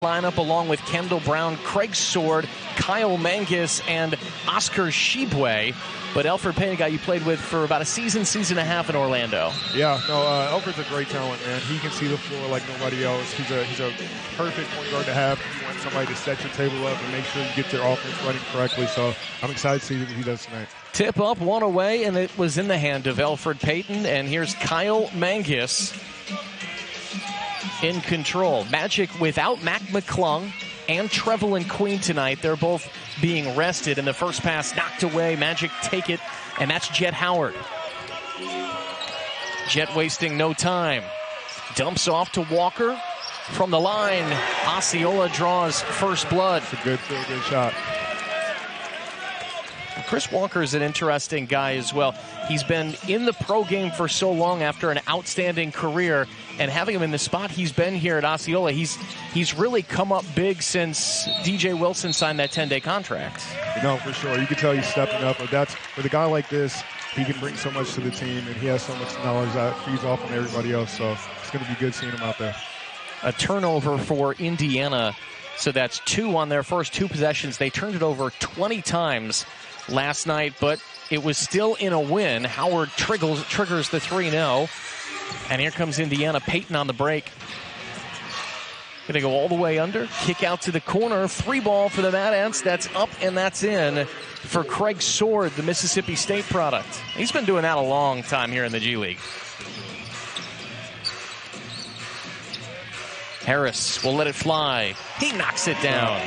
lineup along with Kendall Brown, Craig Sword, Kyle Mangus, and Oscar Shibwe. But Elfrid Payton, a guy you played with for about a season and a half in Orlando. Yeah, no, Elfrid's a great talent, man. He can see the floor like nobody else. He's a perfect point guard to have. You want somebody to set your table up and make sure you get your offense running correctly. So I'm excited to see what he does tonight. Tip up, one away, and it was in the hand of Elfrid Payton. And here's Kyle Mangus in control. Magic without Mac McClung and Trevelin Queen tonight. They're both being rested, and the first pass knocked away. Magic take it, and that's Jet Howard. Jet wasting no time. Dumps off to Walker from the line. Osceola draws first blood. It's a good shot. Chris Walker is an interesting guy as well. He's been in the pro game for so long after an outstanding career, and having him in the spot he's been here at Osceola, he's really come up big since DJ Wilson signed that 10-day contract. No, for sure. You can tell he's stepping up. But that's with a guy like this, he can bring so much to the team, and he has so much knowledge that feeds off on everybody else. So it's going to be good seeing him out there. A turnover for Indiana, so that's 2 on their first 2 possessions. They turned it over 20 times last night, but it was still in a win. Howard triggers the 3-0. And here comes Indiana. Payton on the break. Going to go all the way under. Kick out to the corner. 3-ball for the Mad Ants. That's up and that's in for Craig Sword, the Mississippi State product. He's been doing that a long time here in the G League. Harris will let it fly. He knocks it down.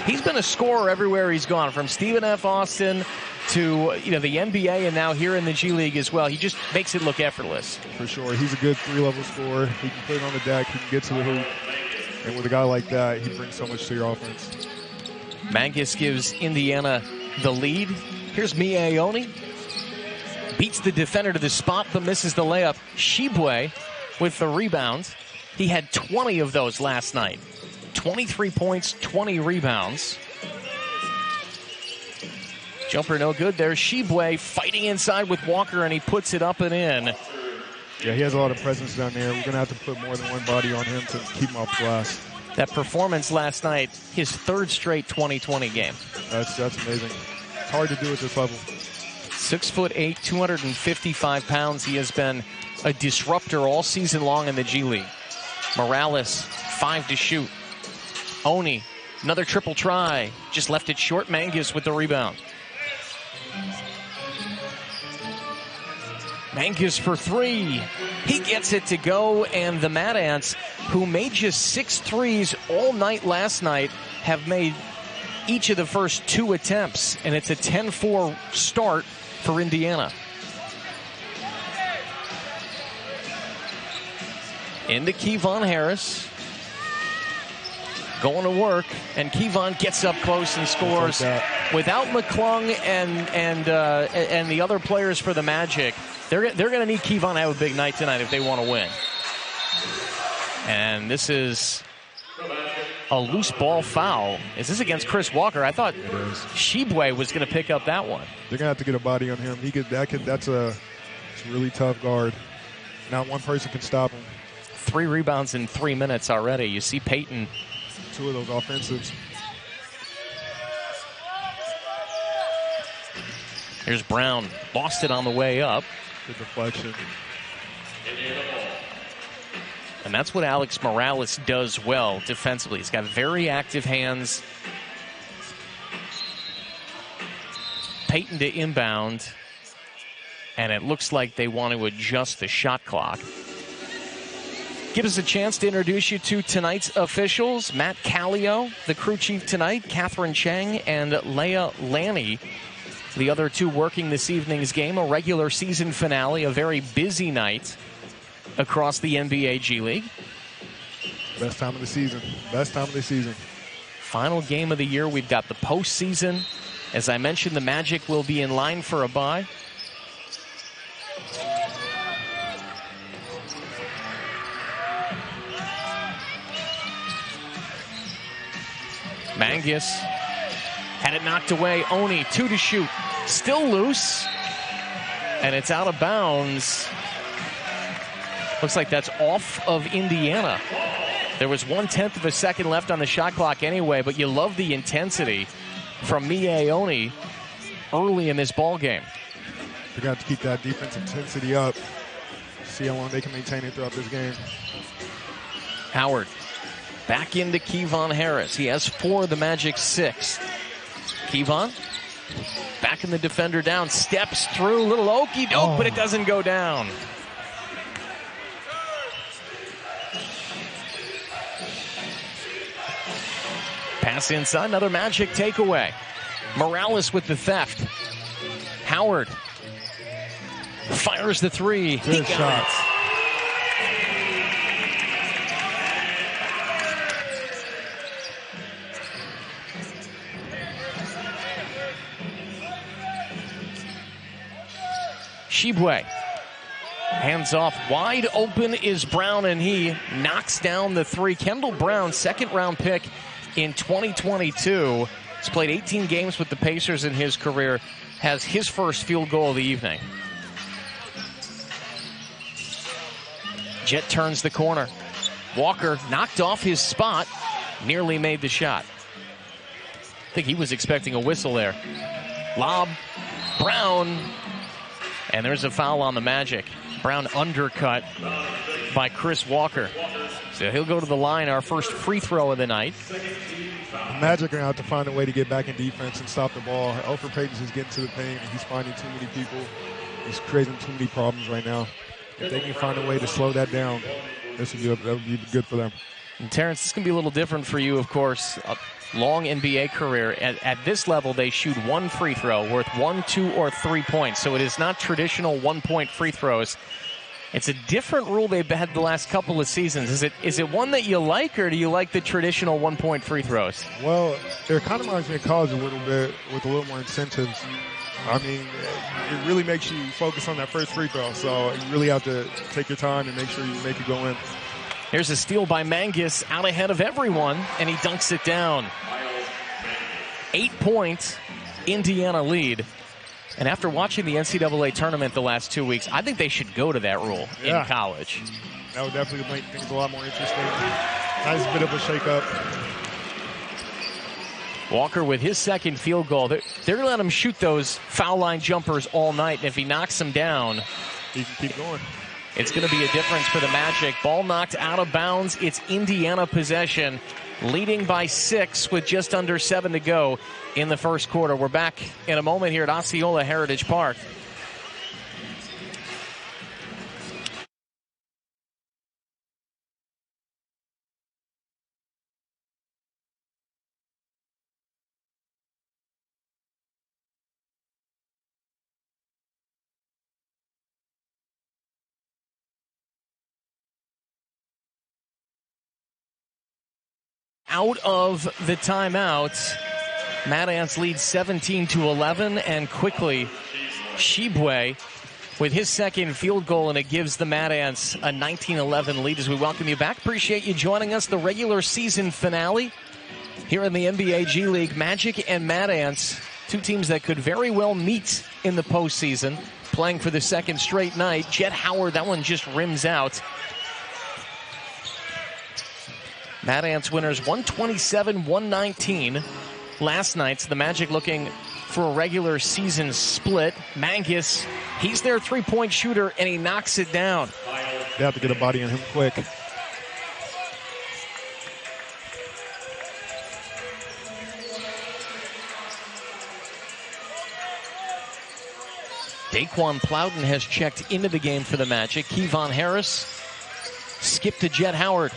He's been a scorer everywhere he's gone, from Stephen F. Austin to the NBA and now here in the G League as well. He just makes it look effortless. For sure. He's a good 3-level scorer. He can put it on the deck. He can get to the hoop. And with a guy like that, he brings so much to your offense. Mangus gives Indiana the lead. Here's Miaoni. Beats the defender to the spot but misses the layup. Shibwe with the rebound. He had 20 of those last night. 23 points, 20 rebounds. Jumper no good. There's Shibwe fighting inside with Walker, and he puts it up and in. Yeah, he has a lot of presence down there. We're going to have to put more than one body on him to keep him off glass. That performance last night, his 3rd straight 20-20 game. That's amazing. It's hard to do at this level. 6'8", 255 pounds. He has been a disruptor all season long in the G League. Morales, 5 to shoot. Oni, another triple try. Just left it short. Mangus with the rebound. Mangus for 3. He gets it to go, and the Mad Ants, who made just 6 threes all night last night, have made each of the first 2 attempts, and it's a 10-4 start for Indiana. Into Kevon Harris. Going to work, and Kevon gets up close and scores. Without McClung and the other players for the Magic, they're going to need Kevon to have a big night tonight if they want to win. And this is a loose ball foul. Is this against Chris Walker? I thought Shibwe was going to pick up that one. They're going to have to get a body on him. That's a really tough guard. Not one person can stop him. 3 rebounds in 3 minutes already. You see Payton. 2 of those offensives. Here's Brown. Lost it on the way up. Good deflection. And that's what Alex Morales does well defensively. He's got very active hands. Payton to inbound. And it looks like they want to adjust the shot clock. Give us a chance to introduce you to tonight's officials. Matt Callio, the crew chief tonight, Catherine Chang, and Leia Lanny. The other 2 working this evening's game, a regular season finale, a very busy night across the NBA G League. Best time of the season. Best time of the season. Final game of the year. We've got the postseason. As I mentioned, the Magic will be in line for a bye. Mangus had it knocked away. Oni, 2 to shoot. Still loose. And it's out of bounds. Looks like that's off of Indiana. There was 1/10 of a second left on the shot clock anyway, but you love the intensity from Miaoni early in this ball game. They got to keep that defense intensity up. See how long they can maintain it throughout this game. Howard back into Kevon Harris. He has 4, the Magic 6. Kevon back in the defender down, steps through, little okey doke, but it doesn't go down. Pass inside, another Magic takeaway. Morales with the theft. Howard fires the 3. Good shots. Shibwe hands off. Wide open is Brown, and he knocks down the 3. Kendall Brown, second-round pick in 2022. He's played 18 games with the Pacers in his career. Has his first field goal of the evening. Jet turns the corner. Walker knocked off his spot. Nearly made the shot. I think he was expecting a whistle there. Lob. Brown. And there's a foul on the Magic. Brown undercut by Chris Walker. So he'll go to the line, our first free throw of the night. The Magic are going to have to find a way to get back in defense and stop the ball. Alfred Payton's just getting to the paint, and he's finding too many people. He's creating too many problems right now. If they can find a way to slow that down, that would be good for them. And Terrence, this can be a little different for you, of course. A long NBA career. At this level, they shoot 1 free throw worth 1, 2, or 3 points. So it is not traditional 1-point free throws. It's a different rule they've had the last couple of seasons. Is it one that you like, or do you like the traditional 1-point free throws? Well, it kind of reminds me of college a little bit with a little more incentives. I mean, it really makes you focus on that first free throw. So you really have to take your time and make sure you make it go in. Here's a steal by Mangus, out ahead of everyone, and he dunks it down. 8-point Indiana lead. And after watching the NCAA tournament the last 2 weeks, I think they should go to that rule in college. That would definitely make things a lot more interesting. Nice bit of a shake-up. Walker with his second field goal. They're going to let him shoot those foul line jumpers all night. And if he knocks them down, he can keep going. It's going to be a difference for the Magic. Ball knocked out of bounds. It's Indiana possession, leading by 6 with just under 7 to go in the first quarter. We're back in a moment here at Osceola Heritage Park. Out of the timeout, Mad Ants lead 17-11, and quickly Shibwe with his second field goal, and it gives the Mad Ants a 19-11 lead as we welcome you back. Appreciate you joining us. The regular season finale here in the NBA G League. Magic and Mad Ants, 2 teams that could very well meet in the postseason, playing for the second straight night. Jet Howard, that one just rims out. Mad Ants winners 127-119 last night. So the Magic looking for a regular season split. Mangus, he's their 3-point shooter, and he knocks it down. They have to get a body on him quick. Daquan Plowden has checked into the game for the Magic. Kevon Harris skipped to Jet Howard.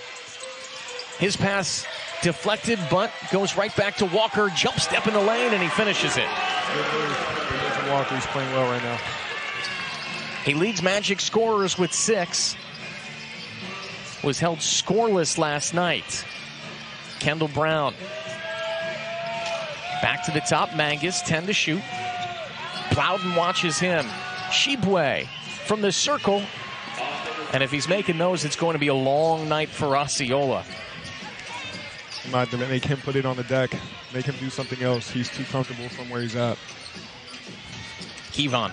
His pass deflected, but goes right back to Walker. Jump step in the lane, and he finishes it. Good Walker. He's playing well right now. He leads Magic scorers with 6. Was held scoreless last night. Kendall Brown. Back to the top. Mangus, 10 to shoot. Plowden watches him. Shibwe from the circle. And if he's making those, it's going to be a long night for Osceola. Might make him put it on the deck, make him do something else. He's too comfortable from where he's at. Kevon.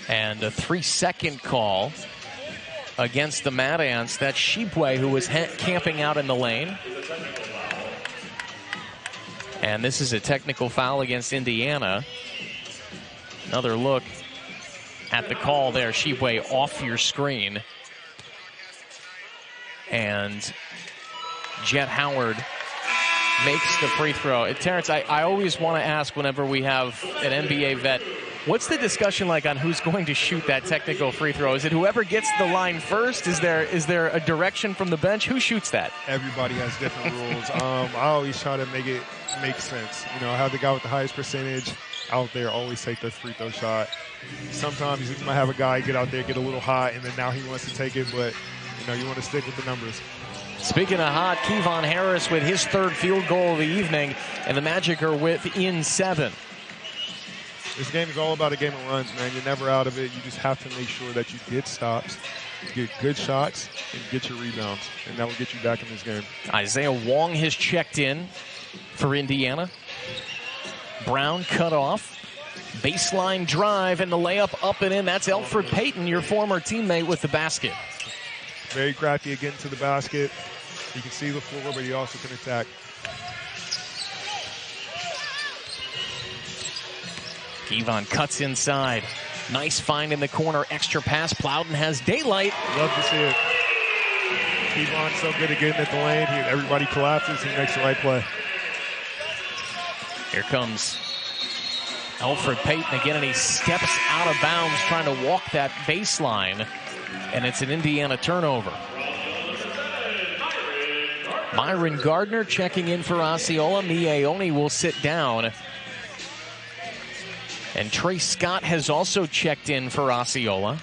And a 3-second call against the Mad Ants. That's Shipway, who was camping out in the lane. And this is a technical foul against Indiana. Another look at the call there. Shipway off your screen. And Jet Howard makes the free throw. Terrence, I always want to ask whenever we have an NBA vet, what's the discussion like on who's going to shoot that technical free throw? Is it whoever gets the line first? Is there a direction from the bench? Who shoots that? Everybody has different rules. I always try to make it make sense. You know, have the guy with the highest percentage out there always take the free throw shot. Sometimes you might have a guy get out there, get a little hot, and then now he wants to take it, but you know, you want to stick with the numbers. Speaking of hot, Kevon Harris with his third field goal of the evening, and the Magic are within 7. This game is all about a game of runs, man. You're never out of it. You just have to make sure that you get stops, get good shots, and get your rebounds, and that will get you back in this game. Isaiah Wong has checked in for Indiana. Brown cut off. Baseline drive, and the layup up and in. That's Elfrid Payton, your former teammate, with the basket. Very crafty again to the basket. He can see the floor, but he also can attack. Kevon cuts inside. Nice find in the corner. Extra pass. Plowden has daylight. Love to see it. Kevon's so good at getting at the lane. Everybody collapses. He makes the right play. Here comes Elfrid Payton again, and he steps out of bounds trying to walk that baseline. And it's an Indiana turnover. Myron Gardner checking in for Osceola. Mieoni will sit down. And Trey Scott has also checked in for Osceola.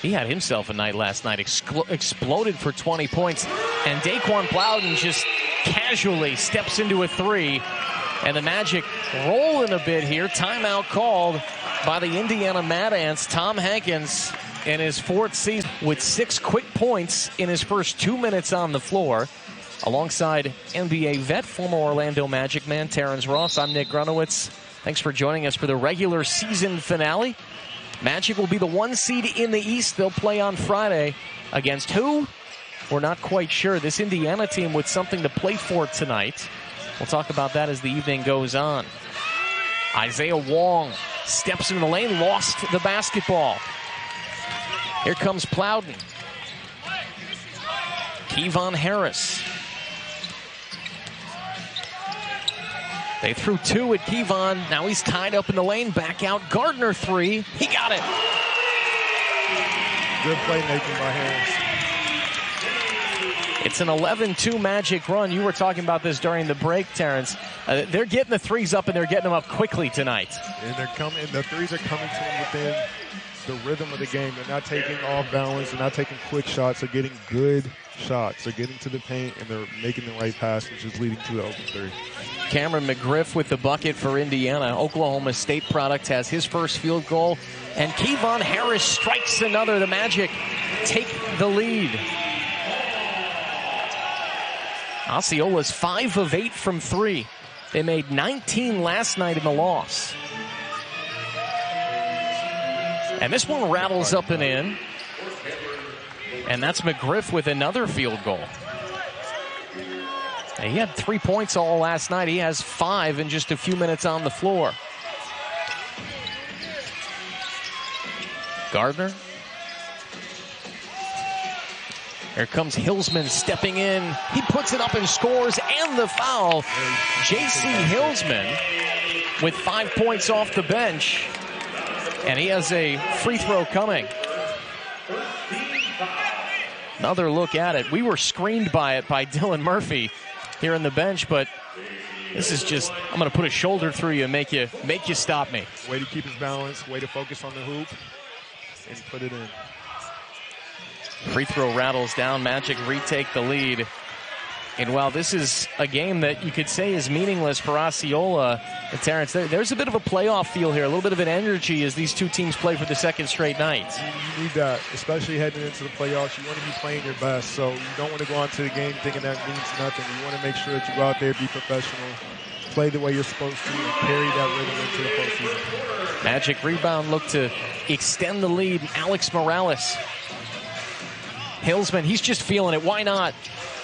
He had himself a night last night. Exploded for 20 points. And Daquan Plowden just casually steps into a 3. And the Magic rolling a bit here. Timeout called by the Indiana Mad Ants. Tom Hankins in his 4th season with 6 quick points in his first 2 minutes on the floor. Alongside NBA vet, former Orlando Magic man Terrence Ross, I'm Nick Grunowitz. Thanks for joining us for the regular season finale. Magic will be the 1 seed in the East. They'll play on Friday against who? We're not quite sure. This Indiana team with something to play for tonight. We'll talk about that as the evening goes on. Isaiah Wong steps into the lane, lost the basketball. Here comes Plowden. Kevon Harris. They threw 2 at Kevon. Now he's tied up in the lane. Back out. Gardner 3. He got it. Good playmaking by Harris. It's an 11-2 Magic run. You were talking about this during the break, Terrence. They're getting the 3s up, and they're getting them up quickly tonight. And they're coming. The 3s are coming to them within the rhythm of the game. They're not taking off balance. They're not taking quick shots. They're getting good shots. They're getting to the paint, and they're making the right pass, which is leading to the open 3. Cameron McGriff with the bucket for Indiana. Oklahoma State product has his first field goal. And Kevon Harris strikes another. The Magic take the lead. Osceola's 5 of 8 from 3. They made 19 last night in the loss. And this one rattles up and in. And that's McGriff with another field goal. He had 3 points all last night. He has 5 in just a few minutes on the floor. Gardner. Here comes Hillsman stepping in. He puts it up and scores, and the foul. J.C. Hillsman with 5 points off the bench. And he has a free throw coming. Another look at it. We were screened by it by Dylan Murphy here on the bench, but this is just, I'm going to put a shoulder through you and make you stop me. Way to keep his balance, way to focus on the hoop, and put it in. Free throw rattles down. Magic retake the lead. And while this is a game that you could say is meaningless for Osceola and Terrence, there's a bit of a playoff feel here, a little bit of an energy as these two teams play for the second straight night. You need that, especially heading into the playoffs. You want to be playing your best, so you don't want to go into the game thinking that means nothing. You want to make sure that you go out there, be professional, play the way you're supposed to, and carry that rhythm into the postseason. Magic rebound look to extend the lead. Alex Morales. Hillsman, he's just feeling it. Why not?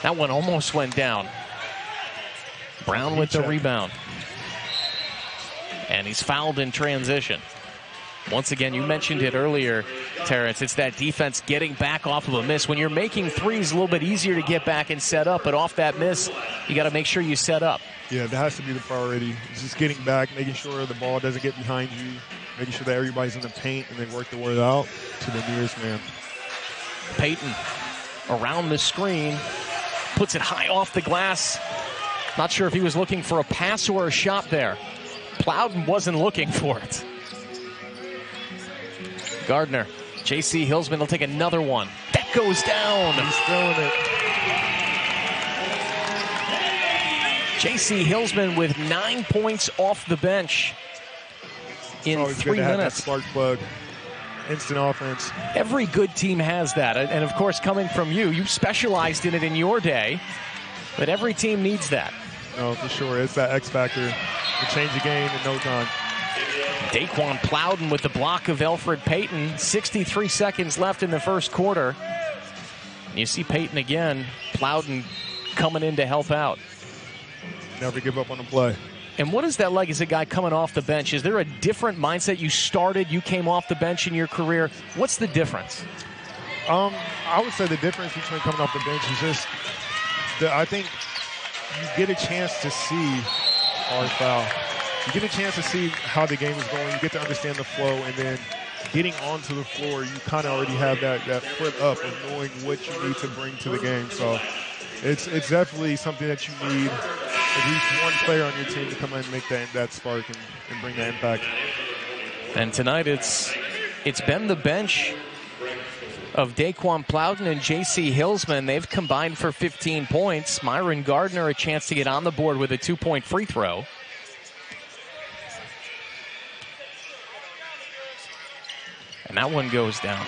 That one almost went down. Brown with the rebound. And he's fouled in transition. Once again, you mentioned it earlier, Terrence. It's that defense getting back off of a miss. When you're making threes, a little bit easier to get back and set up, but off that miss, you got to make sure you set up. Yeah, that has to be the priority. It's just getting back, making sure the ball doesn't get behind you, making sure that everybody's in the paint, and then work the word out to the nearest man. Payton around the screen, puts it high off the glass. Not sure if he was looking for a pass or a shot there. Plowden wasn't looking for it. Gardner, J.C. Hillsman will take another one. That goes down. He's throwing it. J.C. Hillsman with 9 points off the bench in 3 minutes. That spark plug, instant offense. Every good team has that. And, of course, coming from you, you specialized in it in your day. But every team needs that. No, for sure. It's that X factor to change the game in no time. Daquan Plowden with the block of Elfrid Payton. 63 seconds left in the first quarter. You see Payton again. Plowden coming in to help out. Never give up on the play. And what is that like as a guy coming off the bench? Is there a different mindset? You came off the bench in your career. What's the difference? I would say the difference between coming off the bench is just that I think you get a chance to see hard foul. You get a chance to see how the game is going. You get to understand the flow, and then getting onto the floor, you kind of already have that foot up of knowing what you need to bring to the game. So it's definitely something that you need at least one player on your team to come in and make that spark and bring that impact. And tonight it's been the bench of Daquan Plowden and J.C. Hillsman. They've combined for 15 points. Myron Gardner a chance to get on the board with a 2-point free throw. And that one goes down.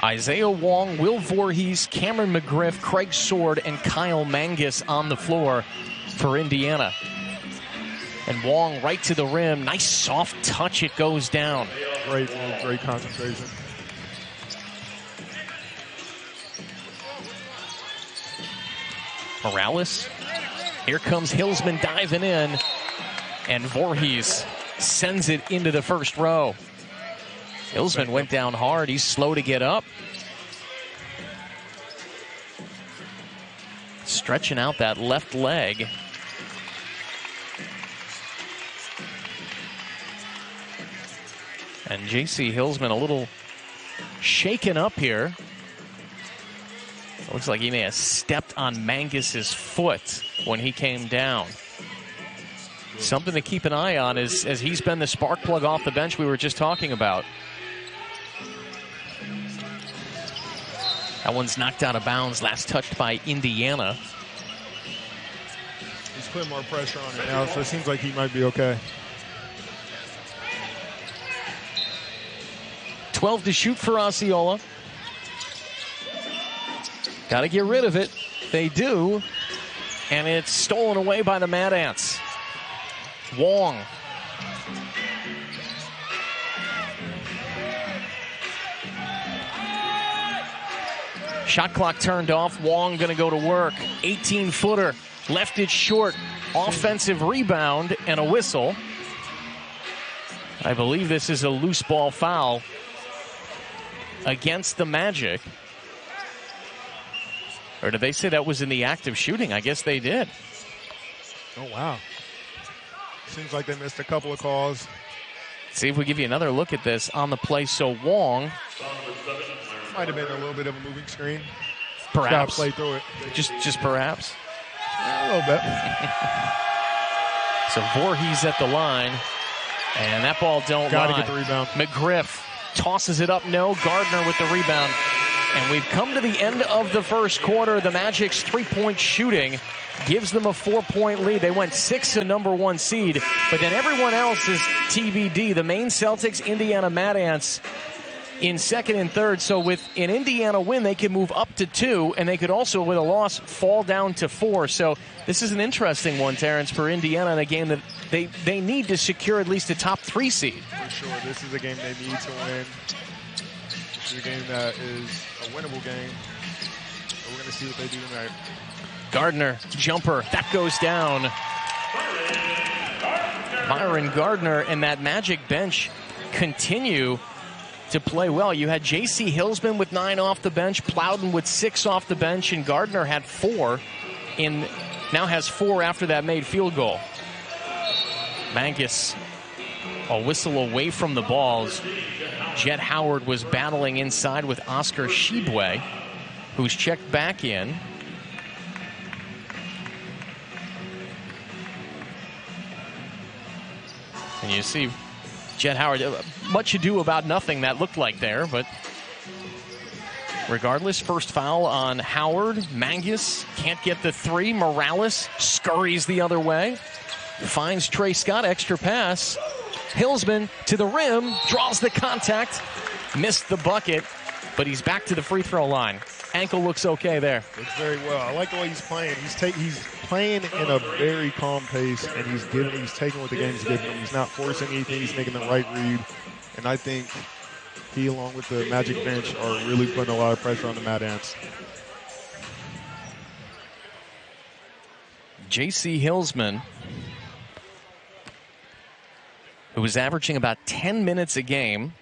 Isaiah Wong, Will Voorhees, Cameron McGriff, Craig Sword, and Kyle Mangus on the floor for Indiana. And Wong right to the rim. Nice soft touch. It goes down. Great move, great concentration. Morales. Here comes Hillsman diving in. And Voorhees sends it into the first row. Hillsman went down hard. He's slow to get up. Stretching out that left leg. And J.C. Hillsman a little shaken up here. Looks like he may have stepped on Mangus's foot when he came down. Something to keep an eye on as he's been the spark plug off the bench we were just talking about. That one's knocked out of bounds, last touched by Indiana. He's putting more pressure on it now, so it seems like he might be okay. 12 to shoot for Osceola. Got to get rid of it. They do. And it's stolen away by the Mad Ants. Wong. Shot clock turned off. Wong going to go to work. 18-footer. Left it short. Offensive rebound and a whistle. I believe this is a loose ball foul against the Magic. Or did they say that was in the act of shooting? I guess they did. Oh, wow. Seems like they missed a couple of calls. See if we give you another look at this on the play. So Wong. Might have been a little bit of a moving screen. Perhaps. Play through it. Just perhaps. Yeah, a little bit. So Voorhees at the line. And that ball don't Gotta lie. get the rebound. McGriff tosses it up. No. Gardner with the rebound. And we've come to the end of the first quarter. The Magic's three-point shooting gives them a 4-point lead. They went 6 to number 1 seed. But then everyone else is TBD. The Maine Celtics, Indiana Mad Ants in second and third. So with an Indiana win, they could move up to 2, and they could also, with a loss, fall down to 4. So this is an interesting one, Terrence, for Indiana in a game that they need to secure at least a top 3 seed. For sure. This is a game they need to win. This is a game that is a winnable game. So we're going to see what they do tonight. Gardner, jumper, that goes down. Myron Gardner and that Magic bench continue to play well. You had J.C. Hillsman with 9 off the bench, Plowden with 6 off the bench, and Gardner had 4, now has 4 after that made field goal. Mangus, a whistle away from the balls. Jet Howard was battling inside with Oscar Shibwe, who's checked back in. And you see Jet Howard, much ado about nothing that looked like there, but regardless, first foul on Howard. Mangus can't get the 3. Morales scurries the other way. Finds Trey Scott, extra pass. Hillsman to the rim, draws the contact, missed the bucket, but he's back to the free throw line. Ankle looks okay there. Looks very well. I like the way he's playing. He's playing in a very calm pace, and he's taking what the game's giving him. He's not forcing anything. He's making the right read. And I think he, along with the Magic bench, are really putting a lot of pressure on the Mad Ants. J.C. Hillsman, who was averaging about 10 minutes a game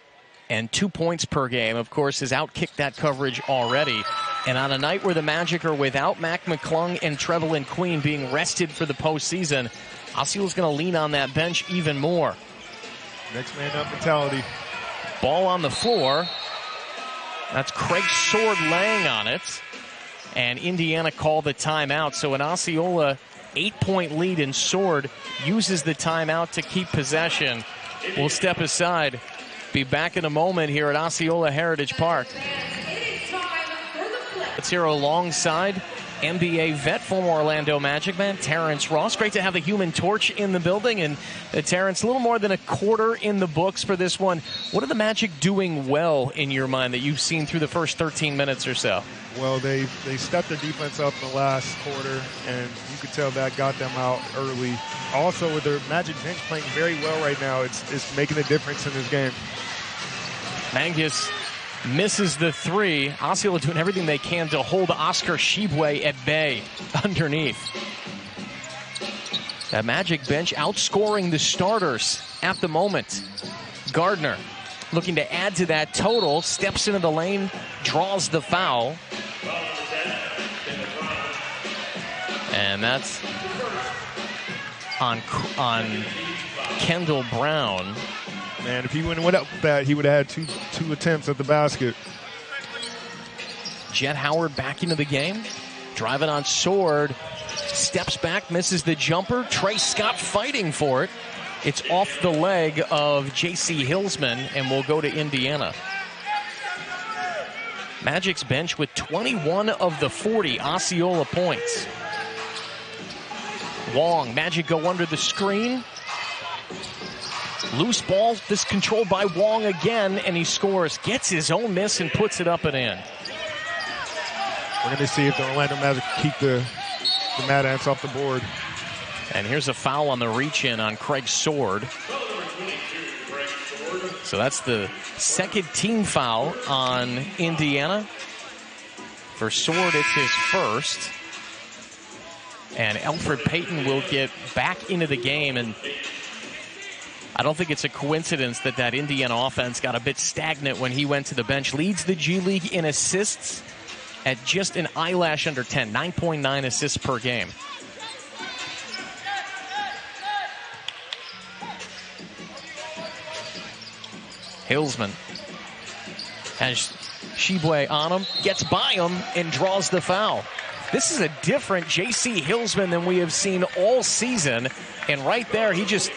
and 2 points per game, of course, has outkicked that coverage already. And on a night where the Magic are without Mac McClung and Trevelyan Queen being rested for the postseason, Osceola's going to lean on that bench even more. Next man up mentality. Ball on the floor. That's Craig Sword laying on it. And Indiana called the timeout. So an Osceola 8-point lead, and Sword uses the timeout to keep possession. We'll step aside. Be back in a moment here at Osceola Heritage Park. Let's hear alongside NBA vet, former Orlando Magic man, Terrence Ross. Great to have the Human Torch in the building. And Terrence, a little more than a quarter in the books for this one. What are the Magic doing well in your mind that you've seen through the first 13 minutes or so? Well, they stepped their defense up in the last quarter, and you could tell that got them out early. Also, with their Magic bench playing very well right now, it's making a difference in this game. Mangus misses the 3. Osceola doing everything they can to hold Oscar Shibwe at bay underneath. That Magic bench outscoring the starters at the moment. Gardner looking to add to that total, steps into the lane, draws the foul. And that's on Kendall Brown. Man, if he wouldn't have went up with that, he would have had two attempts at the basket. Jet Howard back into the game. Driving on Sword. Steps back, misses the jumper. Trey Scott fighting for it. It's off the leg of J.C. Hillsman, and will go to Indiana. Magic's bench with 21 of the 40 Osceola points. Wong, Magic go under the screen. Loose ball, this controlled by Wong again, and he scores. Gets his own miss and puts it up and in. We're going to see if the Orlando Magic keep the Mad Ants off the board. And here's a foul on the reach-in on Craig Sword. So that's the second team foul on Indiana. For Sword, it's his first. And Elfrid Payton will get back into the game, and I don't think it's a coincidence that Indiana offense got a bit stagnant when he went to the bench. Leads the G League in assists at just an eyelash under 10, 9.9 assists per game. Hillsman has Shibwe on him, gets by him, and draws the foul. This is a different J.C. Hillsman than we have seen all season, and right there he just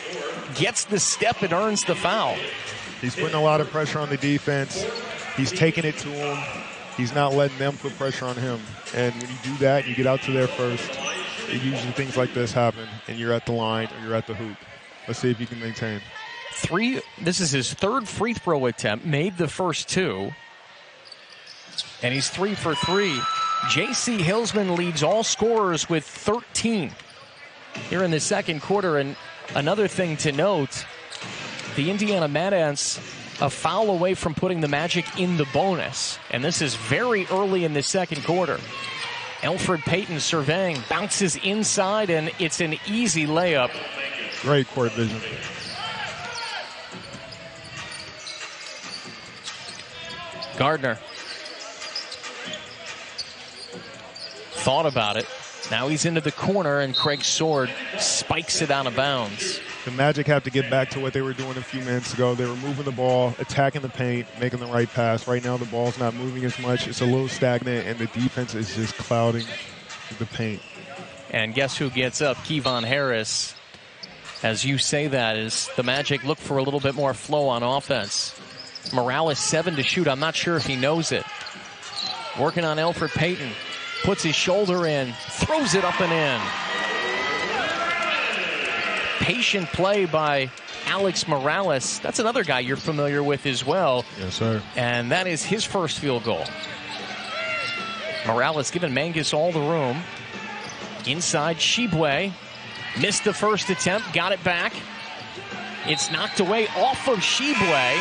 gets the step and earns the foul. He's putting a lot of pressure on the defense. He's taking it to him. He's not letting them put pressure on him. And when you do that, you get out to there first. Usually things like this happen, and you're at the line or you're at the hoop. Let's see if you can maintain. This is his third free throw attempt, made the first two, and he's 3 for 3. J.C. Hillsman leads all scorers with 13 here in the second quarter. And another thing to note, the Indiana Mad Ants a foul away from putting the Magic in the bonus, and this is very early in the second quarter. Elfrid Payton surveying, bounces inside, and it's an easy layup. Great court vision. Gardner thought about it. Now he's into the corner, and Craig Sword spikes it out of bounds. The Magic have to get back to what they were doing a few minutes ago. They were moving the ball, attacking the paint, making the right pass. Right now the ball's not moving as much. It's a little stagnant, and the defense is just clouding the paint. And guess who gets up? Kevon Harris. As you say that, as the Magic look for a little bit more flow on offense. Morales 7 to shoot. I'm not sure if he knows it. Working on Elfrid Payton. Puts his shoulder in, throws it up and in. Patient play by Alex Morales. That's another guy you're familiar with as well. Yes, sir. And that is his first field goal. Morales giving Mangus all the room. Inside, Shibwe. Missed the first attempt, got it back. It's knocked away off of Shibwe,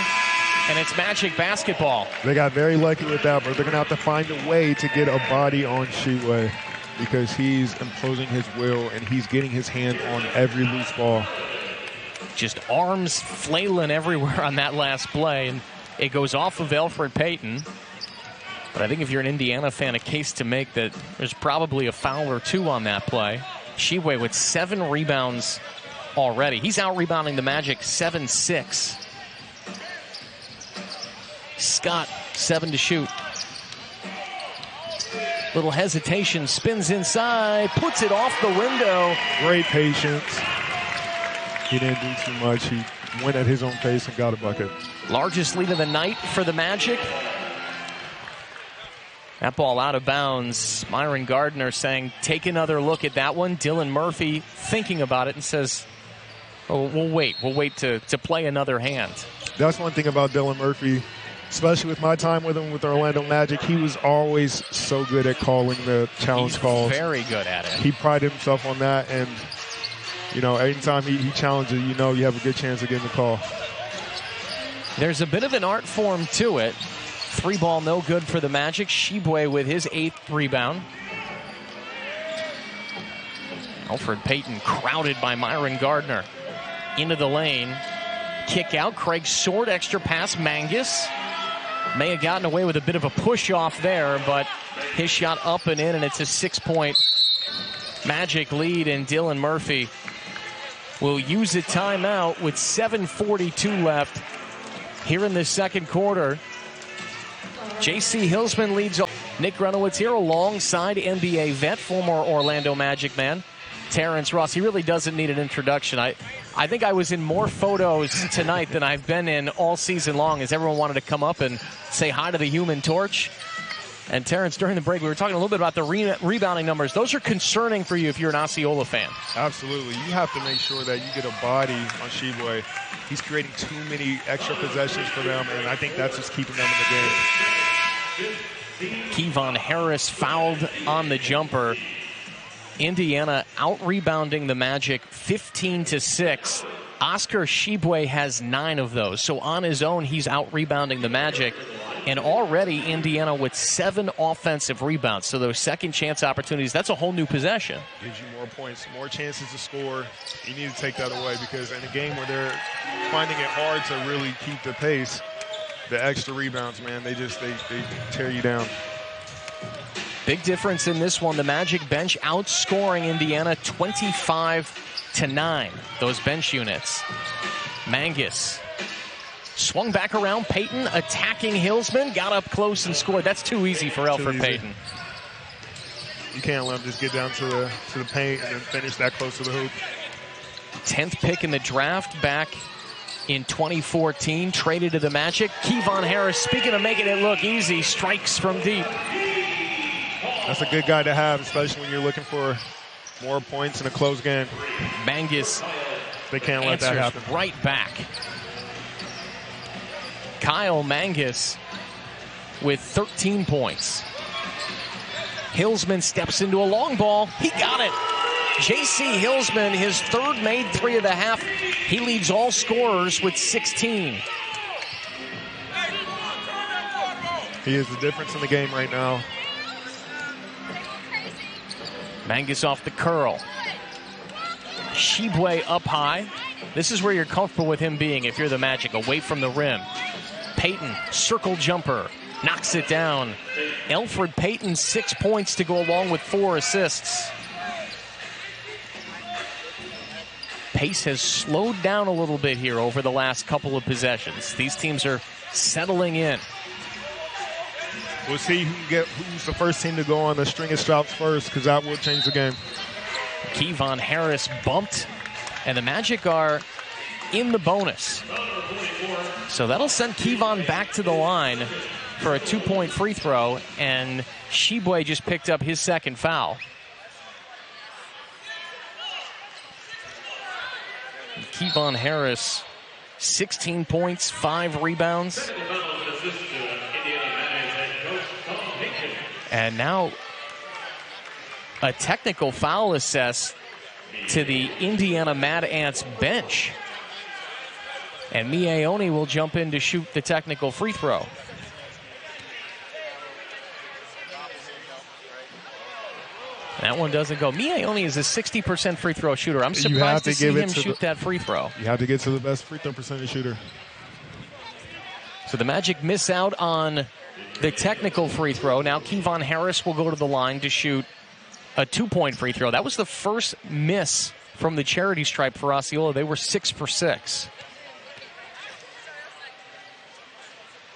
and it's Magic basketball. They got very lucky with that, but they're going to have to find a way to get a body on Shibwe because he's imposing his will and he's getting his hand on every loose ball. Just arms flailing everywhere on that last play, and it goes off of Elfrid Payton. But I think if you're an Indiana fan, a case to make that there's probably a foul or two on that play. Shibwe with 7 rebounds already. He's out-rebounding the Magic 7-6. Scott, 7 to shoot. Little hesitation, spins inside, puts it off the window. Great patience. He didn't do too much. He went at his own pace and got a bucket. Largest lead of the night for the Magic. That ball out of bounds. Myron Gardner saying, take another look at that one. Dylan Murphy thinking about it and says, oh, we'll wait. We'll wait to play another hand. That's one thing about Dylan Murphy, especially with my time with him with Orlando Magic. He was always so good at calling the challenge calls. Very good at it. He prided himself on that, and you know, anytime he challenges, you know, you have a good chance of getting the call. There's a bit of an art form to it. 3 ball no good for the Magic. Shibwe with his 8th rebound. Elfrid Payton crowded by Myron Gardner. Into the lane. Kick out. Craig Sword, extra pass. Mangus may have gotten away with a bit of a push off there, but his shot up and in, and it's a 6-point Magic lead, and Dylan Murphy will use a timeout with 7:42 left here in the second quarter. J.C. Hillsman leads. Nick Grunowitz here alongside NBA vet, former Orlando Magic man, Terrence Ross. He really doesn't need an introduction. I think I was in more photos tonight than I've been in all season long, as everyone wanted to come up and say hi to the Human Torch. And Terrence, during the break, we were talking a little bit about the rebounding numbers. Those are concerning for you if you're an Osceola fan. Absolutely. You have to make sure that you get a body on Shibwe. He's creating too many extra possessions for them, and I think that's just keeping them in the game. Kevon Harris fouled on the jumper. Indiana out-rebounding the Magic 15-6. Oscar Shibwe has 9 of those. So on his own, he's out-rebounding the Magic. And already Indiana with 7 offensive rebounds. So those second chance opportunities, that's a whole new possession. Gives you more points, more chances to score. You need to take that away because in a game where they're finding it hard to really keep the pace, the extra rebounds, man, they tear you down. Big difference in this one. The Magic bench outscoring Indiana 25-9. Those bench units. Mangus swung back around. Payton attacking Hillsman. Got up close and scored. That's too easy for Elfrid Payton. You can't let him just get down to the paint and then finish that close to the hoop. 10th pick in the draft back in 2014. Traded to the Magic. Kevon Harris, speaking of making it look easy, strikes from deep. That's a good guy to have, especially when you're looking for more points in a close game. Mangus they can't let that happen. Right back. Kyle Mangus with 13 points. Hillsman steps into a long ball. He got it. J.C. Hillsman, his third made three of the half. He leads all scorers with 16. He is the difference in the game right now. Mangus off the curl. Shibwe up high. This is where you're comfortable with him being if you're the Magic, away from the rim. Payton, circle jumper, knocks it down. Elfrid Payton, 6 points to go along with 4 assists. Pace has slowed down a little bit here over the last couple of possessions. These teams are settling in. We'll see who's the first team to go on the string of stops first, because that will change the game. Kevon Harris bumped, and the Magic are in the bonus. So that'll send Kevon back to the line for a 2-point free throw, and Shibwe just picked up his second foul. Kevon Harris, 16 points, 5 rebounds. And now a technical foul assessed to the Indiana Mad Ants bench. And Miaoni will jump in to shoot the technical free throw. That one doesn't go. Miaoni is a 60% free throw shooter. I'm surprised to see him shoot that free throw. You have to get to the best free throw percentage shooter. So the Magic miss out on the technical free throw. Now Kevon Harris will go to the line to shoot a 2-point free throw. That was the first miss from the charity stripe for Osceola. They were 6 for 6.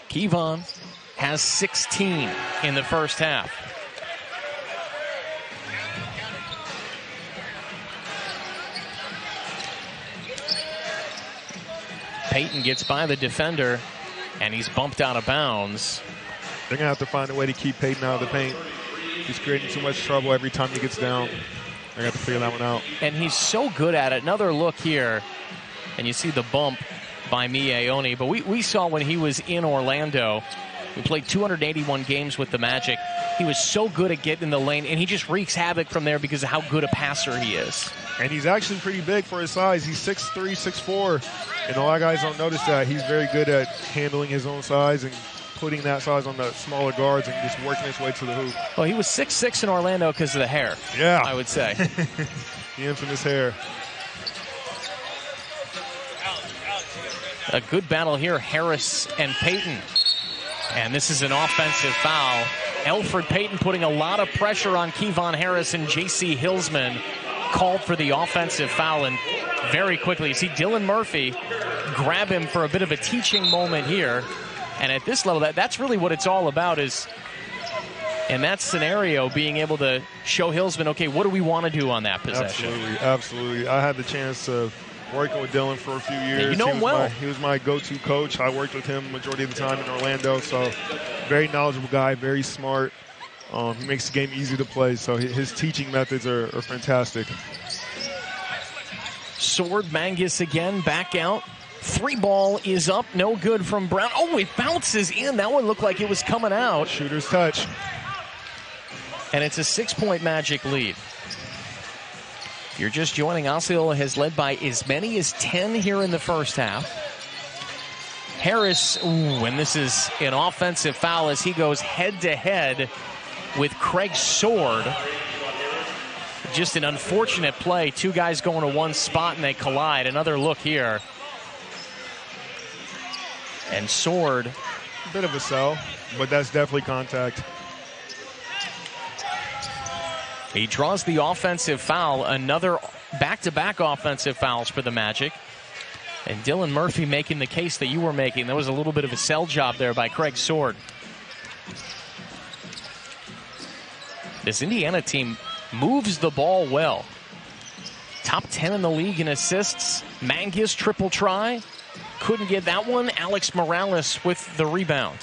Kevon has 16 in the first half. Payton gets by the defender, and he's bumped out of bounds. They're going to have to find a way to keep Payton out of the paint. He's creating too much trouble every time he gets down. They're going to have to figure that one out. And he's so good at it. Another look here, and you see the bump by Miaoni. But we saw when he was in Orlando, we played 281 games with the Magic. He was so good at getting in the lane, and he just wreaks havoc from there because of how good a passer he is. And he's actually pretty big for his size. He's 6'3", 6'4", and a lot of guys don't notice that. He's very good at handling his own size and putting that size on the smaller guards and just working his way to the hoop. Well, he was 6'6" in Orlando because of the hair, yeah, I would say. The infamous hair. A good battle here, Harris and Payton. And this is an offensive foul. Elfrid Payton putting a lot of pressure on Kevon Harris, and J.C. Hillsman called for the offensive foul. And very quickly, you see Dylan Murphy grab him for a bit of a teaching moment here. And at this level, that's really what it's all about, is in that scenario, being able to show Hillsman, okay, what do we want to do on that possession? Absolutely, absolutely. I had the chance to working with Dylan for a few years. Yeah, you know him well. He was my go-to coach. I worked with him the majority of the time in Orlando. So very knowledgeable guy, very smart. He makes the game easy to play. So his teaching methods are fantastic. Sword Mangus again, back out. 3 ball is up, no good from Brown. Oh, it bounces in. That one looked like it was coming out. Shooter's touch. And it's a 6-point Magic lead. If you're just joining, Osceola has led by as many as 10 here in the first half. Harris, and this is an offensive foul as he goes head-to-head with Craig Sword. Just an unfortunate play. 2 guys going to one spot and they collide. Another look here. And Sword. A bit of a sell, but that's definitely contact. He draws the offensive foul. Another back-to-back offensive fouls for the Magic. And Dylan Murphy making the case that you were making. There was a little bit of a sell job there by Craig Sword. This Indiana team moves the ball well. Top 10 in the league in assists. Mangus triple try. Couldn't get that one. Alex Morales with the rebound.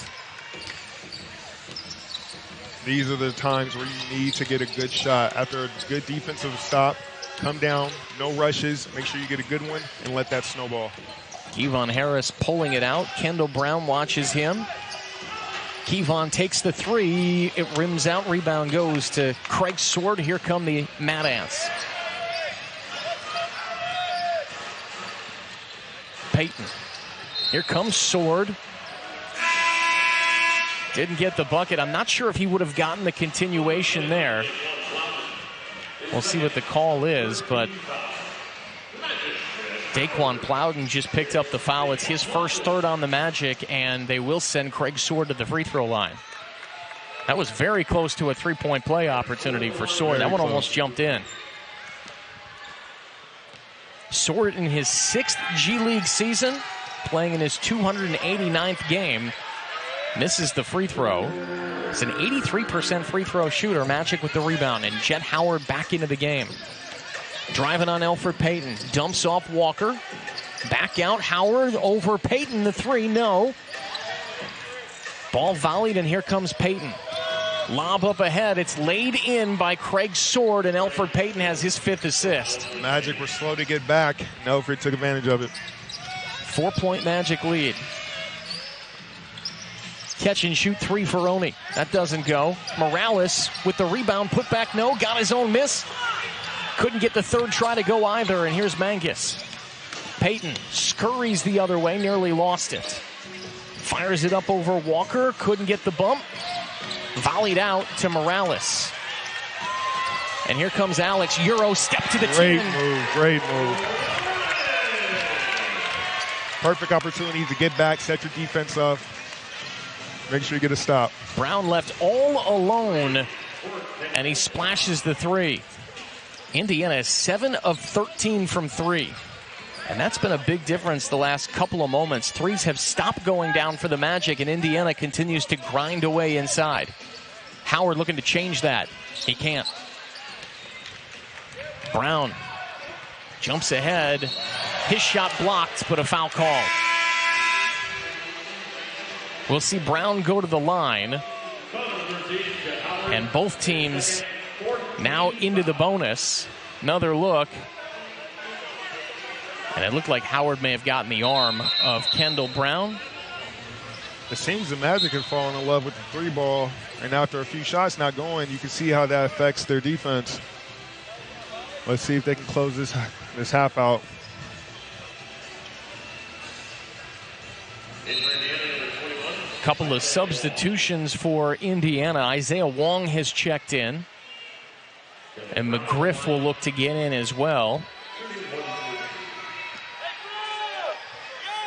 These are the times where you need to get a good shot. After a good defensive stop, come down, no rushes, make sure you get a good one, and let that snowball. Kevon Harris pulling it out. Kendall Brown watches him. Kevon takes the three. It rims out. Rebound goes to Craig Sword. Here come the Mad Ants. Payton. Here comes Sword. Didn't get the bucket. I'm not sure if he would have gotten the continuation there. We'll see what the call is, but Daquan Plowden just picked up the foul. It's his first third on the Magic, and they will send Craig Sword to the free throw line. That was very close to a three-point play opportunity for Sword. That one almost jumped in. Sword in his 6th G League season, playing in his 289th game, misses the free throw. It's an 83% free throw shooter. Magic with the rebound, and Jet Howard back into the game. Driving on Elfrid Payton. Dumps off Walker. Back out Howard over Payton. The three, no. Ball volleyed, and here comes Payton. Lob up ahead. It's laid in by Craig Sword, and Elfrid Payton has his 5th assist. Magic were slow to get back, and Elfrid took advantage of it. 4-point Magic lead. Catch and shoot three for Oni. That doesn't go. Morales with the rebound. Put back, no. Got his own miss. Couldn't get the third try to go either, and here's Mangus. Payton scurries the other way, nearly lost it. Fires it up over Walker. Couldn't get the bump. Volleyed out to Morales. And here comes Alex. Euro step to the 10. Great move. Perfect opportunity to get back, set your defense up. Make sure you get a stop. Brown left all alone, and he splashes the three. Indiana is 7 of 13 from three. And that's been a big difference the last couple of moments. Threes have stopped going down for the Magic, and Indiana continues to grind away inside. Howard looking to change that. He can't. Brown jumps ahead. His shot blocked, but a foul called. We'll see Brown go to the line. And both teams now into the bonus. Another look. And it looked like Howard may have gotten the arm of Kendall Brown. It seems the Magic have fallen in love with the three ball. And after a few shots not going, you can see how that affects their defense. Let's see if they can close this half out. Couple of substitutions for Indiana. Isaiah Wong has checked in. And McGriff will look to get in as well.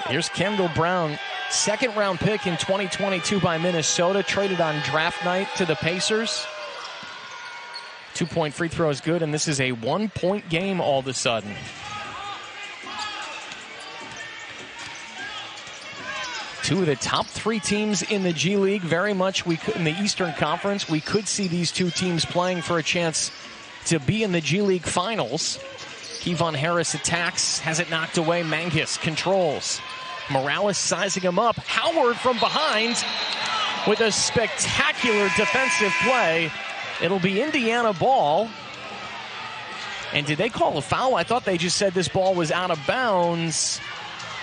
Here's Kendall Brown, 2nd-round pick in 2022 by Minnesota, traded on draft night to the Pacers. 2-point free throw is good, and this is a 1-point game all of a sudden. Two of the top 3 teams in the G League, very much in the Eastern Conference. We could see these two teams playing for a chance to be in the G League Finals. Kevon Harris attacks, has it knocked away. Mangus controls. Morales sizing him up. Howard from behind with a spectacular defensive play. It'll be Indiana ball. And did they call a foul? I thought they just said this ball was out of bounds.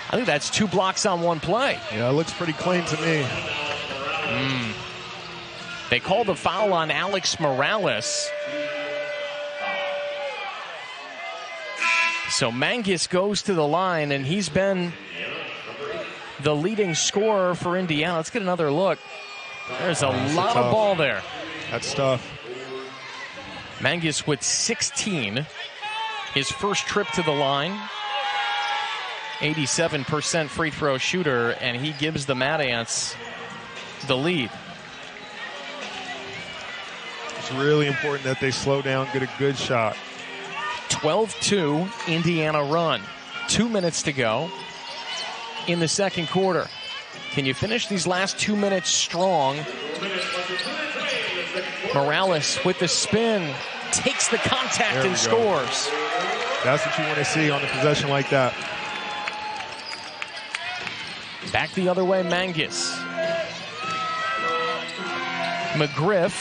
I think that's 2 blocks on 1 play. Yeah, it looks pretty clean to me. They called a foul on Alex Morales. So Mangus goes to the line, and he's been the leading scorer for Indiana. Let's get another look. There's a lot of ball there. That's tough. Mangus with 16. His first trip to the line. 87% free throw shooter, and he gives the Mad Ants the lead. It's really important that they slow down, get a good shot. 12-2 Indiana run. 2 minutes to go in the second quarter. Can you finish these last 2 minutes strong? Morales with the spin, takes the contact and scores. That's what you want to see on a possession like that. Back the other way, Mangus. McGriff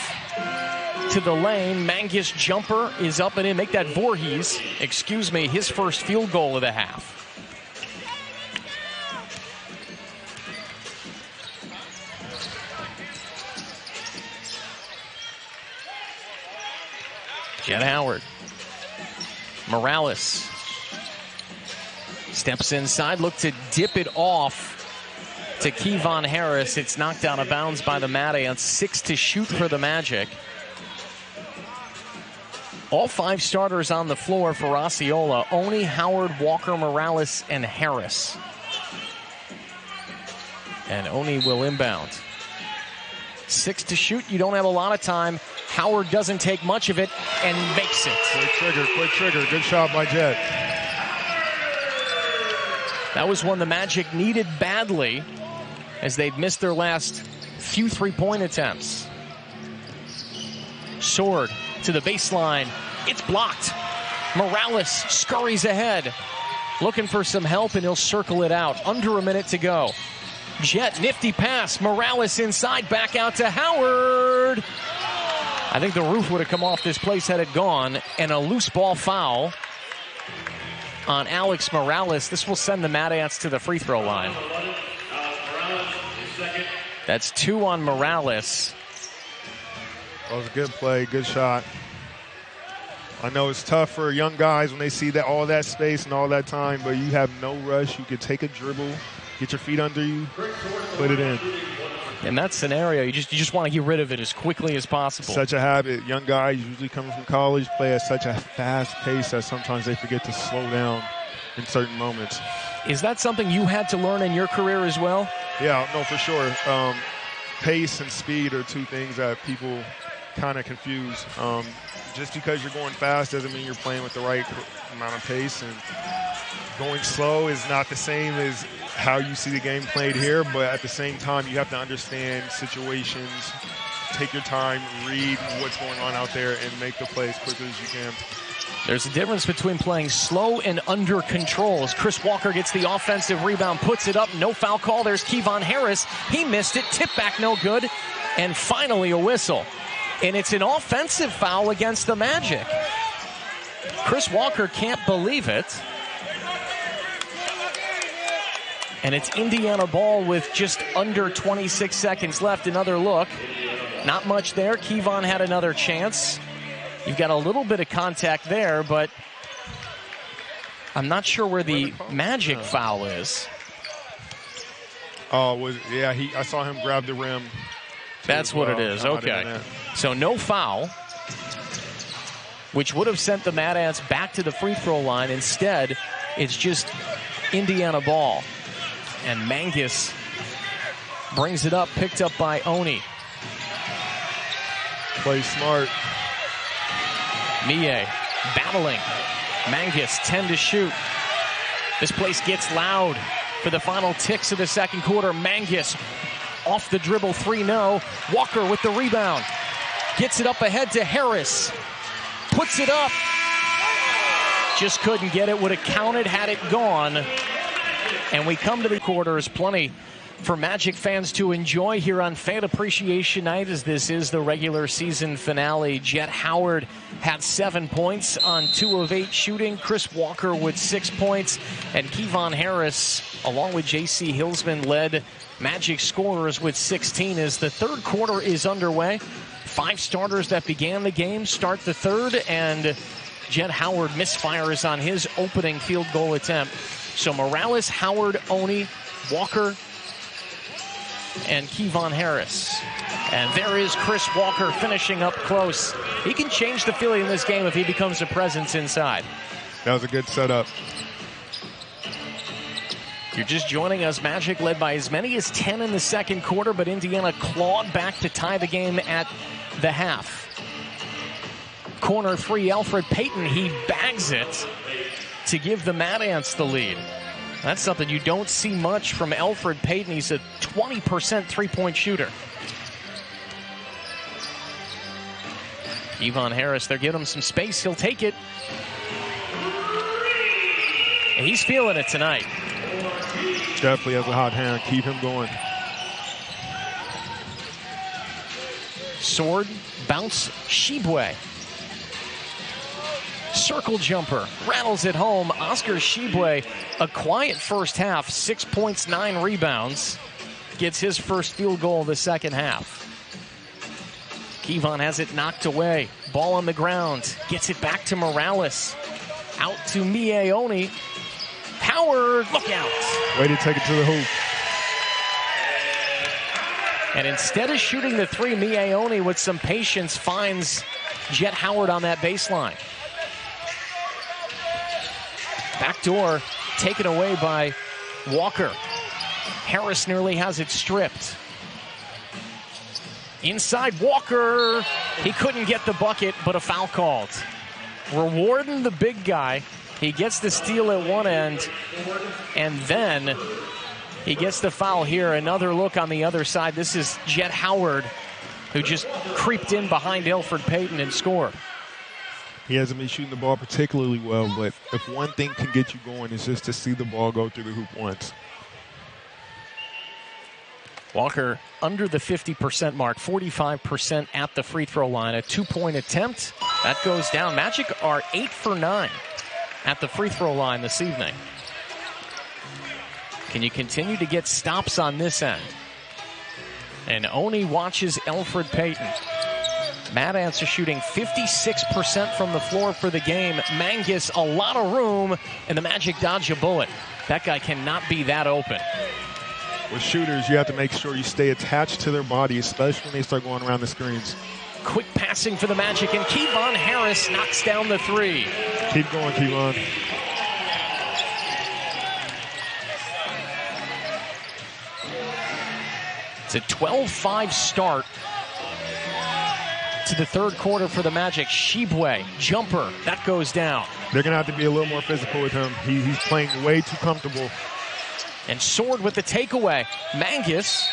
to the lane. Mangus jumper is up and in. Make that Voorhees, his first field goal of the half. Jet Howard. Morales steps inside, look to dip it off to Kevon Harris. It's knocked out of bounds by the Mad Ants. 6 to shoot for the Magic. All 5 starters on the floor for Osceola. Oni, Howard, Walker, Morales, and Harris. And Oni will inbound. 6 to shoot. You don't have a lot of time. Howard doesn't take much of it and makes it. Quick trigger. Good shot by Jet. That was one the Magic needed badly as they'd missed their last few three-point attempts. Sword to the baseline. It's blocked. Morales scurries ahead, looking for some help, and he'll circle it out. Under a minute to go. Jet, nifty pass. Morales inside, back out to Howard. I think the roof would have come off this place had it gone. And a loose ball foul on Alex Morales. This will send the Mad Ants to the free throw line. That's 2 on Morales. That was a good play, good shot. I know it's tough for young guys when they see that all that space and all that time, but you have no rush. You can take a dribble, get your feet under you, put it in. In that scenario, you just want to get rid of it as quickly as possible. Such a habit. Young guys usually coming from college play at such a fast pace that sometimes they forget to slow down in certain moments. Is that something you had to learn in your career as well? Yeah, no, for sure. Pace and speed are 2 things that people kind of confuse. Just because you're going fast doesn't mean you're playing with the right amount of pace, and going slow is not the same as how you see the game played here, but at the same time you have to understand situations, take your time, read what's going on out there, and make the play as quickly as you can. There's a difference between playing slow and under control. As Chris Walker gets the offensive rebound, puts it up, no foul call. There's Kevon Harris. He missed it, tip back no good, and finally a whistle. And it's an offensive foul against the Magic. Chris Walker can't believe it. And it's Indiana ball with just under 26 seconds left. Another look. Not much there. Kevon had another chance. You've got a little bit of contact there, but I'm not sure where the Magic foul is. Oh, I saw him grab the rim. That's what it is. Okay. So no foul, which would have sent the Mad Ants back to the free throw line. Instead, it's just Indiana ball. And Mangus brings it up, picked up by Oni. Play smart. Mie battling. Mangus 10 to shoot. This place gets loud for the final ticks of the second quarter. Mangus off the dribble, 3-0. Walker with the rebound. Gets it up ahead to Harris. Puts it up. Just couldn't get it. Would have counted had it gone. And we come to the quarters. Plenty for Magic fans to enjoy here on Fan Appreciation Night, as this is the regular season finale. Jet Howard had 7 points on 2 of 8 shooting. Chris Walker with 6 points. And Kevon Harris, along with J.C. Hillsman, led Magic scorers with 16 as the third quarter is underway. 5 starters that began the game start the third, and Jet Howard misfires on his opening field goal attempt. So Morales, Howard, Oni, Walker, and Kevon Harris. And there is Chris Walker finishing up close. He can change the feeling in this game if he becomes a presence inside. That was a good setup. You're just joining us. Magic led by as many as 10 in the second quarter, but Indiana clawed back to tie the game at the half. Corner 3, Alfred Payton, he bags it to give the Mad Ants the lead. That's something you don't see much from Alfred Payton. He's a 20% three-point shooter. Kevon Harris, they're giving him some space. He'll take it. And he's feeling it tonight. Definitely has a hot hand. Keep him going. Sword, bounce, Shibwe. Circle jumper, rattles it home. Oscar Shibwe, a quiet first half, 6 points, 9 rebounds. Gets his first field goal of the second half. Kevon has it knocked away. Ball on the ground. Gets it back to Morales. Out to Mieoni. Howard, look out. Way to take it to the hoop. And instead of shooting the three, Mieoni with some patience finds Jet Howard on that baseline. Backdoor taken away by Walker. Harris nearly has it stripped. Inside Walker. He couldn't get the bucket, but a foul called. Rewarding the big guy. He gets the steal at one end, and then he gets the foul here. Another look on the other side. This is Jet Howard, who just creeped in behind Elfrid Payton and scored. He hasn't been shooting the ball particularly well, but if one thing can get you going, it's just to see the ball go through the hoop once. Walker under the 50% mark, 45% at the free throw line. A 2-point attempt. That goes down. Magic are 8 for 9 at the free throw line this evening. Can you continue to get stops on this end? And Oni watches Elfrid Payton. Mad Ants are shooting 56% from the floor for the game. Mangus, a lot of room, and the Magic dodge a bullet. That guy cannot be that open. With shooters, you have to make sure you stay attached to their body, especially when they start going around the screens. Quick passing for the Magic, and Kevon Harris knocks down the three. Keep going, Kevon. It's a 12-5 start to the third quarter for the Magic. Shibwe, jumper, that goes down. They're going to have to be a little more physical with him. He's playing way too comfortable. And Sword with the takeaway. Mangus.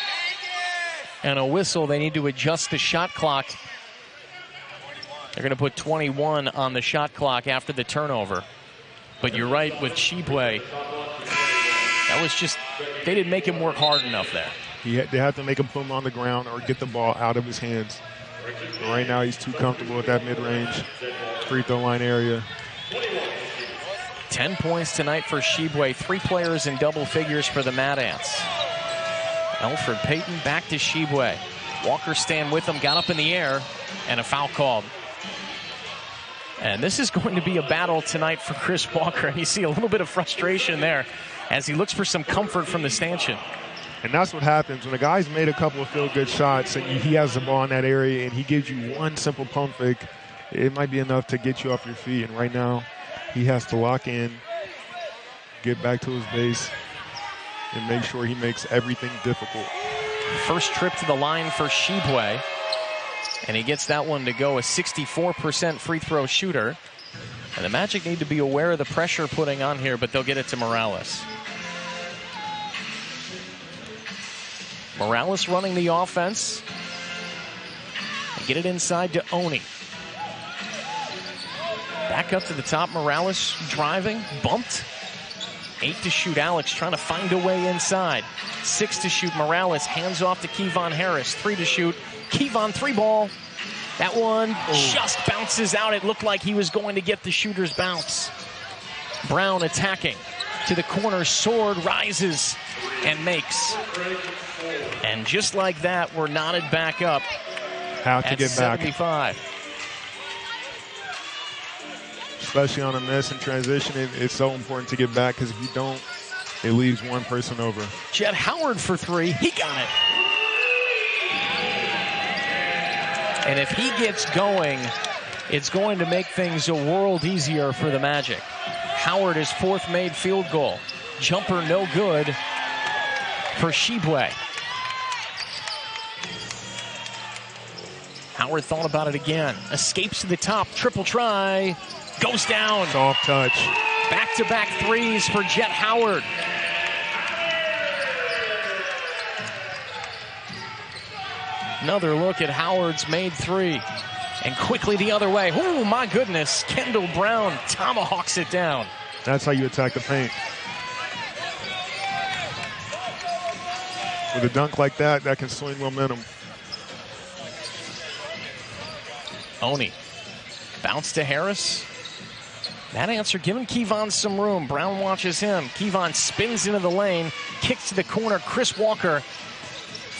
And a whistle. They need to adjust the shot clock. They're going to put 21 on the shot clock after the turnover. But you're right with Shibwe. That was just, they didn't make him work hard enough there. They have to make him put him on the ground or get the ball out of his hands. But right now he's too comfortable at that mid-range free throw line area. 10 points tonight for Shibwe. 3 players in double figures for the Mad Ants. Elfrid Payton back to Shibwe. Walker staying with him, got up in the air, and a foul called. And this is going to be a battle tonight for Chris Walker. And you see a little bit of frustration there as he looks for some comfort from the stanchion. And that's what happens when a guy's made a couple of feel-good shots and he has the ball in that area and he gives you one simple pump fake. It might be enough to get you off your feet. And right now, he has to lock in, get back to his base, and make sure he makes everything difficult. First trip to the line for Shibwe, and he gets that one to go. A 64% free throw shooter. And the Magic need to be aware of the pressure putting on here, but they'll get it to Morales. Morales running the offense. And get it inside to Oni. Back up to the top, Morales driving, bumped. 8 to shoot, Alex trying to find a way inside. 6 to shoot, Morales hands off to Kevon Harris. 3 to shoot, Kevon 3-ball. That one just bounces out. It looked like he was going to get the shooter's bounce. Brown attacking to the corner, Sword rises and makes. And just like that, we're knotted back up. How to get 75. Back. Especially on a miss and transition, it's so important to get back because if you don't, it leaves one person over. Jet Howard for 3. He got it. And if he gets going, it's going to make things a world easier for the Magic. Howard, his 4th made field goal. Jumper no good for Shibwe. Howard thought about it again. Escapes to the top. Triple try. Goes down. Soft touch. Back-to-back threes for Jet Howard. Another look at Howard's made 3. And quickly the other way. Oh, my goodness. Kendall Brown tomahawks it down. That's how you attack the paint. With a dunk like that, that can swing momentum. Oni. Bounce to Harris. That answer giving Kevon some room. Brown watches him. Kevon spins into the lane. Kicks to the corner. Chris Walker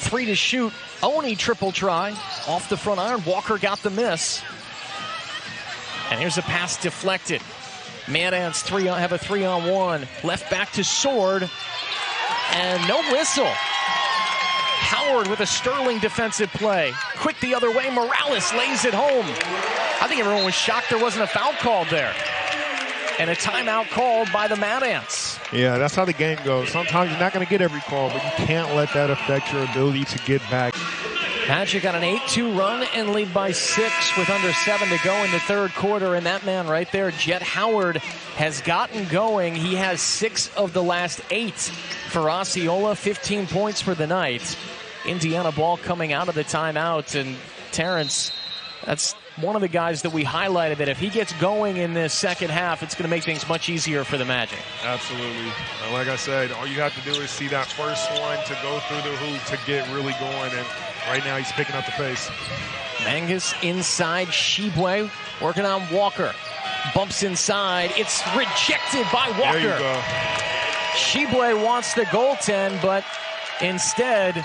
3 to shoot. Oni triple try. Off the front iron. Walker got the miss. And here's a pass deflected. Mad Ants have a 3-on-1. Left back to Sword. And no whistle. Howard with a sterling defensive play. Quick the other way. Morales lays it home. I think everyone was shocked there wasn't a foul called there. And a timeout called by the Mad Ants. Yeah, that's how the game goes. Sometimes you're not going to get every call, but you can't let that affect your ability to get back. Magic got an 8-2 run and lead by 6 with under 7 to go in the third quarter. And that man right there, Jet Howard, has gotten going. He has 6 of the last 8 for Osceola, 15 points for the night. Indiana ball coming out of the timeout. And Terrence, that's one of the guys that we highlighted that if he gets going in this second half, it's going to make things much easier for the Magic. Absolutely. Like I said, all you have to do is see that first one to go through the hoop to get really going. And right now he's picking up the pace. Mangus inside. Shibwe working on Walker. Bumps inside. It's rejected by Walker. There you go. Shibwe wants the goaltend, but instead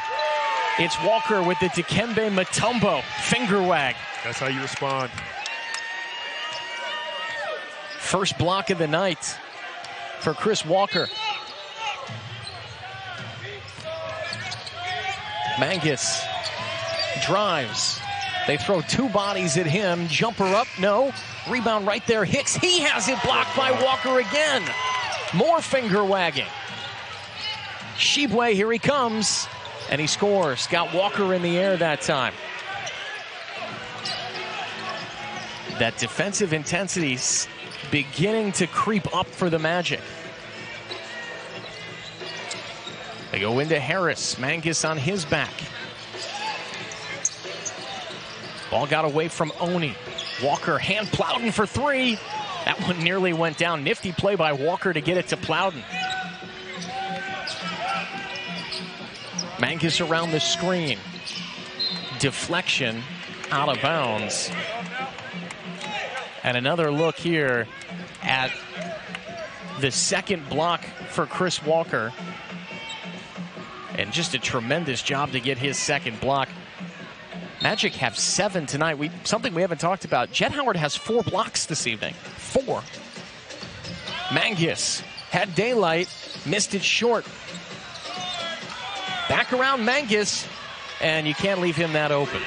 it's Walker with the Dikembe Mutombo finger wag. That's how you respond. First block of the night for Chris Walker. Mangus drives. They throw 2 bodies at him. Jumper up, no. Rebound right there. Hicks, he has it blocked by Walker again. More finger wagging. Shibwe, here he comes. And he scores. Got Walker in the air that time. That defensive intensity beginning to creep up for the Magic. They go into Harris. Mangus on his back. Ball got away from Oni. Walker hand Plowden for 3. That one nearly went down. Nifty play by Walker to get it to Plowden. Mangus around the screen. Deflection out of bounds. And another look here at the second block for Chris Walker. And just a tremendous job to get his second block. Magic have 7 tonight. Something we haven't talked about. Jet Howard has 4 blocks this evening. 4. Mangus had daylight, missed it short. Back around Mangus, and you can't leave him that open.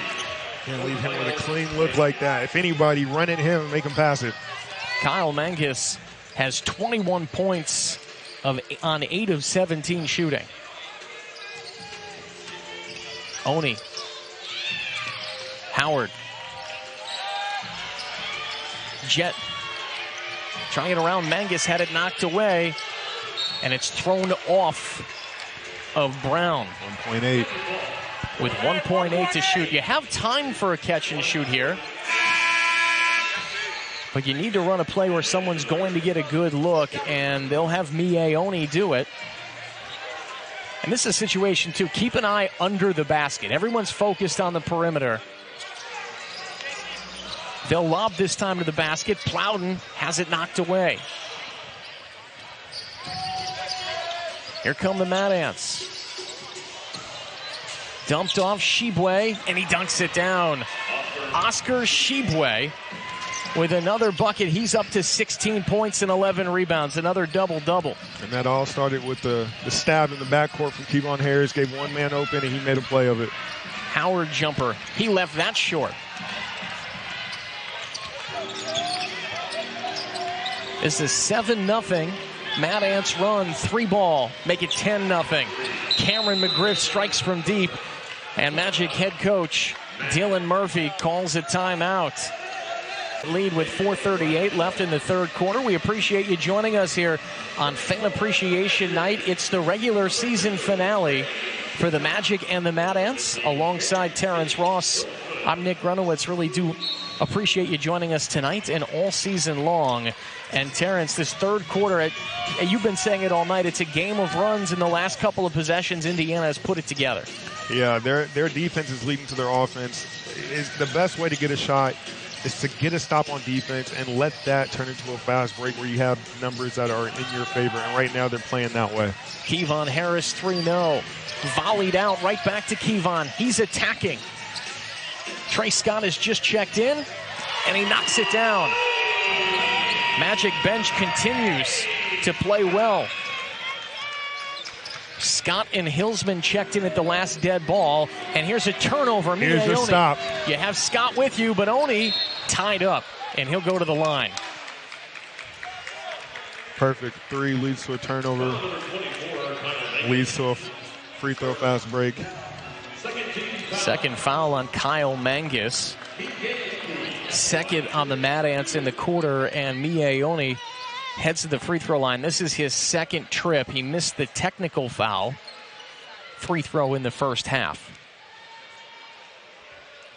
Can't leave him with a clean look like that. If anybody, run at him and make him pass it. Kyle Mangus has 21 points on 8 of 17 shooting. Oni. Howard. Jet trying it around Mangus, had it knocked away, and it's thrown off of Brown. 1.8. With 1.8 to shoot. You have time for a catch and shoot here. But you need to run a play where someone's going to get a good look, and they'll have Mie Oni do it. And this is a situation, too. Keep an eye under the basket. Everyone's focused on the perimeter. They'll lob this time to the basket. Plowden has it knocked away. Here come the Mad Ants. Dumped off Shibwe, and he dunks it down. Oscar Shibwe with another bucket. He's up to 16 points and 11 rebounds. Another double-double. And that all started with the stab in the backcourt from Kevon Harris. Gave one man open, and he made a play of it. Howard jumper. He left that short. This is 7-0. Mad Ants run. 3-ball. Make it 10-0. Cameron McGriff strikes from deep. And Magic head coach Dylan Murphy calls a timeout. Lead with 4:38 left in the third quarter. We appreciate you joining us here on Fan Appreciation Night. It's the regular season finale for the Magic and the Mad Ants. Alongside Terrence Ross, I'm Nick Grunowitz. Really do appreciate you joining us tonight and all season long. And Terrence, this third quarter, you've been saying it all night, it's a game of runs. In the last couple of possessions, Indiana has put it together. Yeah, their defense is leading to their offense. It's the best way to get a shot is to get a stop on defense and let that turn into a fast break where you have numbers that are in your favor. And right now they're playing that way. Kevon Harris 3-0. Volleyed out right back to Kevon. He's attacking. Trey Scott has just checked in, and he knocks it down. Magic bench continues to play well. Scott and Hillsman checked in at the last dead ball, and here's a turnover. Here's the stop. You have Scott with you, but Oni tied up, and he'll go to the line. Perfect 3 leads to a turnover, leads to a free throw fast break. Second foul on Kyle Mangus. Second on the Mad Ants in the quarter, and Miaoni heads to the free throw line. This is his second trip. He missed the technical foul free throw in the first half.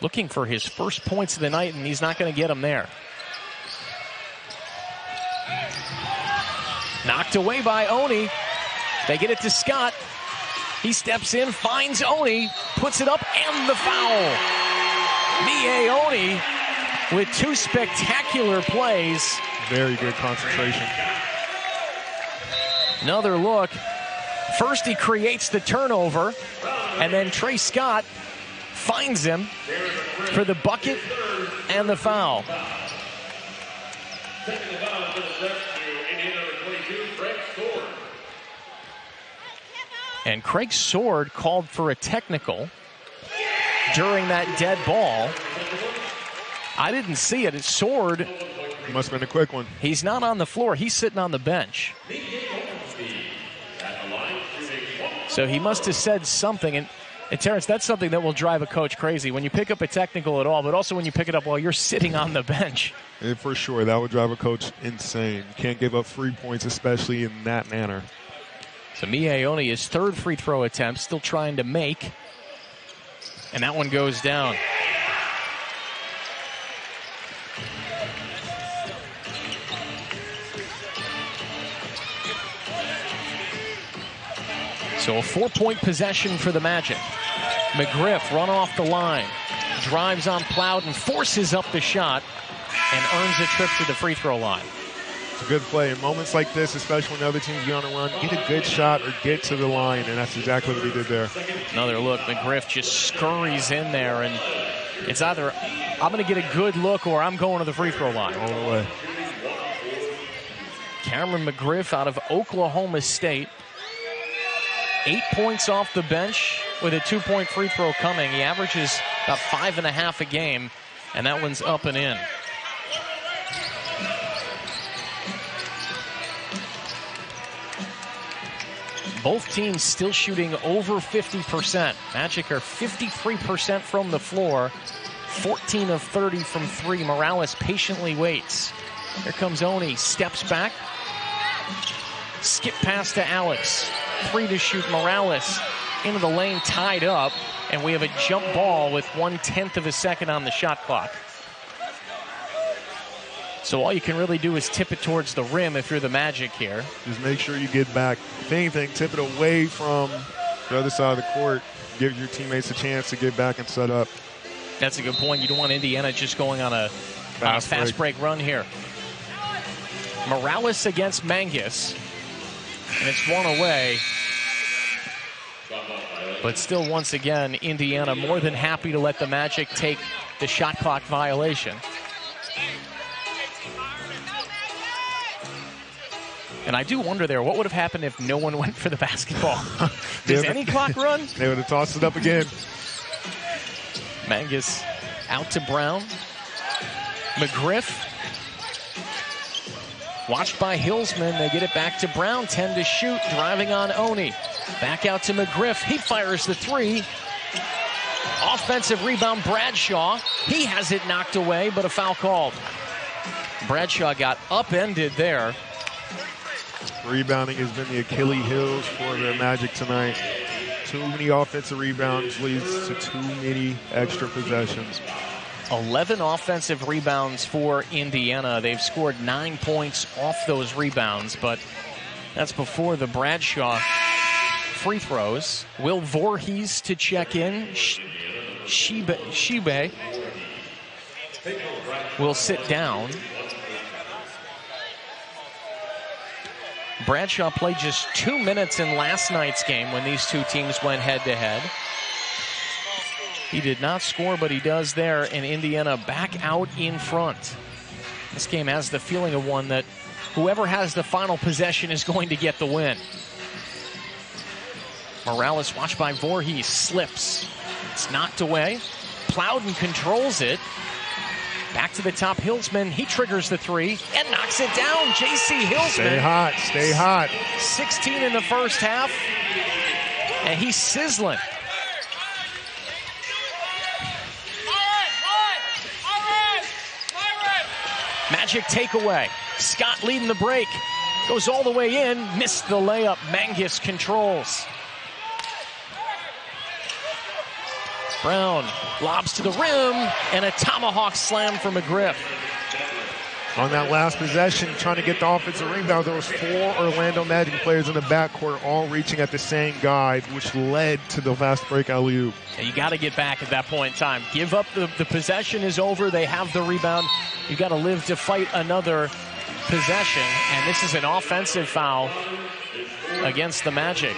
Looking for his first points of the night, and he's not going to get them there. Knocked away by Oni. They get it to Scott. He steps in, finds Oni, puts it up, and the foul. Miaoni with 2 spectacular plays. Very good concentration. Another look. First he creates the turnover, and then Trey Scott finds him for the bucket and the foul. And Craig Sword called for a technical during that dead ball. I didn't see it. It's Sword. It must have been a quick one. He's not on the floor. He's sitting on the bench. So he must have said something. And Terrence, that's something that will drive a coach crazy. When you pick up a technical at all, but also when you pick it up while you're sitting on the bench. And for sure, that would drive a coach insane. You can't give up free points, especially in that manner. So Miaoni, his third free throw attempt, still trying to make. And that one goes down. So a 4-point possession for the Magic. McGriff run off the line. Drives on Plowden, forces up the shot, and earns a trip to the free throw line. It's a good play. In moments like this, especially when the other team's on a run, get a good shot or get to the line, and that's exactly what he did there. Another look. McGriff just scurries in there, and it's either I'm going to get a good look or I'm going to the free throw line. All the way. Cameron McGriff out of Oklahoma State. 8 points off the bench with a 2-point free throw coming. He averages about 5.5 a game, and that one's up and in. Both teams still shooting over 50%. Magic are 53% from the floor, 14 of 30 from 3. Morales patiently waits. Here comes Oni, steps back. Skip pass to Alex. 3 to shoot. Morales into the lane, tied up, and we have a jump ball with 1/10 of a second on the shot clock. So all you can really do is tip it towards the rim if you're the Magic here. Just make sure you get back. If anything, tip it away from the other side of the court. Give your teammates a chance to get back and set up. That's a good point. You don't want Indiana just going on a fast break run here. Morales against Mangus. And it's one away. But still, once again, Indiana more than happy to let the Magic take the shot clock violation. And I do wonder there, what would have happened if no one went for the basketball? Does any clock run? They would have tossed it up again. Mangus out to Brown. McGriff. Watched by Hillsman. They get it back to Brown. 10 to shoot. Driving on Oni. Back out to McGriff. He fires the 3. Offensive rebound, Bradshaw. He has it knocked away, but a foul called. Bradshaw got upended there. Rebounding has been the Achilles heels for the Magic tonight. Too many offensive rebounds leads to too many extra possessions. 11 offensive rebounds for Indiana. They've scored 9 points off those rebounds, but that's before the Bradshaw free throws. Will Voorhees to check in. Shibe will sit down. Bradshaw played just 2 minutes in last night's game when these two teams went head-to-head. He did not score, but he does there, and Indiana back out in front. This game has the feeling of one that whoever has the final possession is going to get the win. Morales, watched by Voorhees, slips. It's knocked away. Plowden controls it. Back to the top, Hillsman. He triggers the three and knocks it down. J.C. Hillsman. Stay hot, stay hot. 16 in the first half, and he's sizzling. Magic takeaway. Scott leading the break. Goes all the way in. Missed the layup. Mangus controls. Brown lobs to the rim, and a tomahawk slam for McGriff. On that last possession, trying to get the offensive rebound, there was 4 Orlando Magic players in the backcourt all reaching at the same guy, which led to the fast break alley-oop. You got to get back at that point in time. Give up, the possession is over. They have the rebound. You got to live to fight another possession, and this is an offensive foul against the Magic.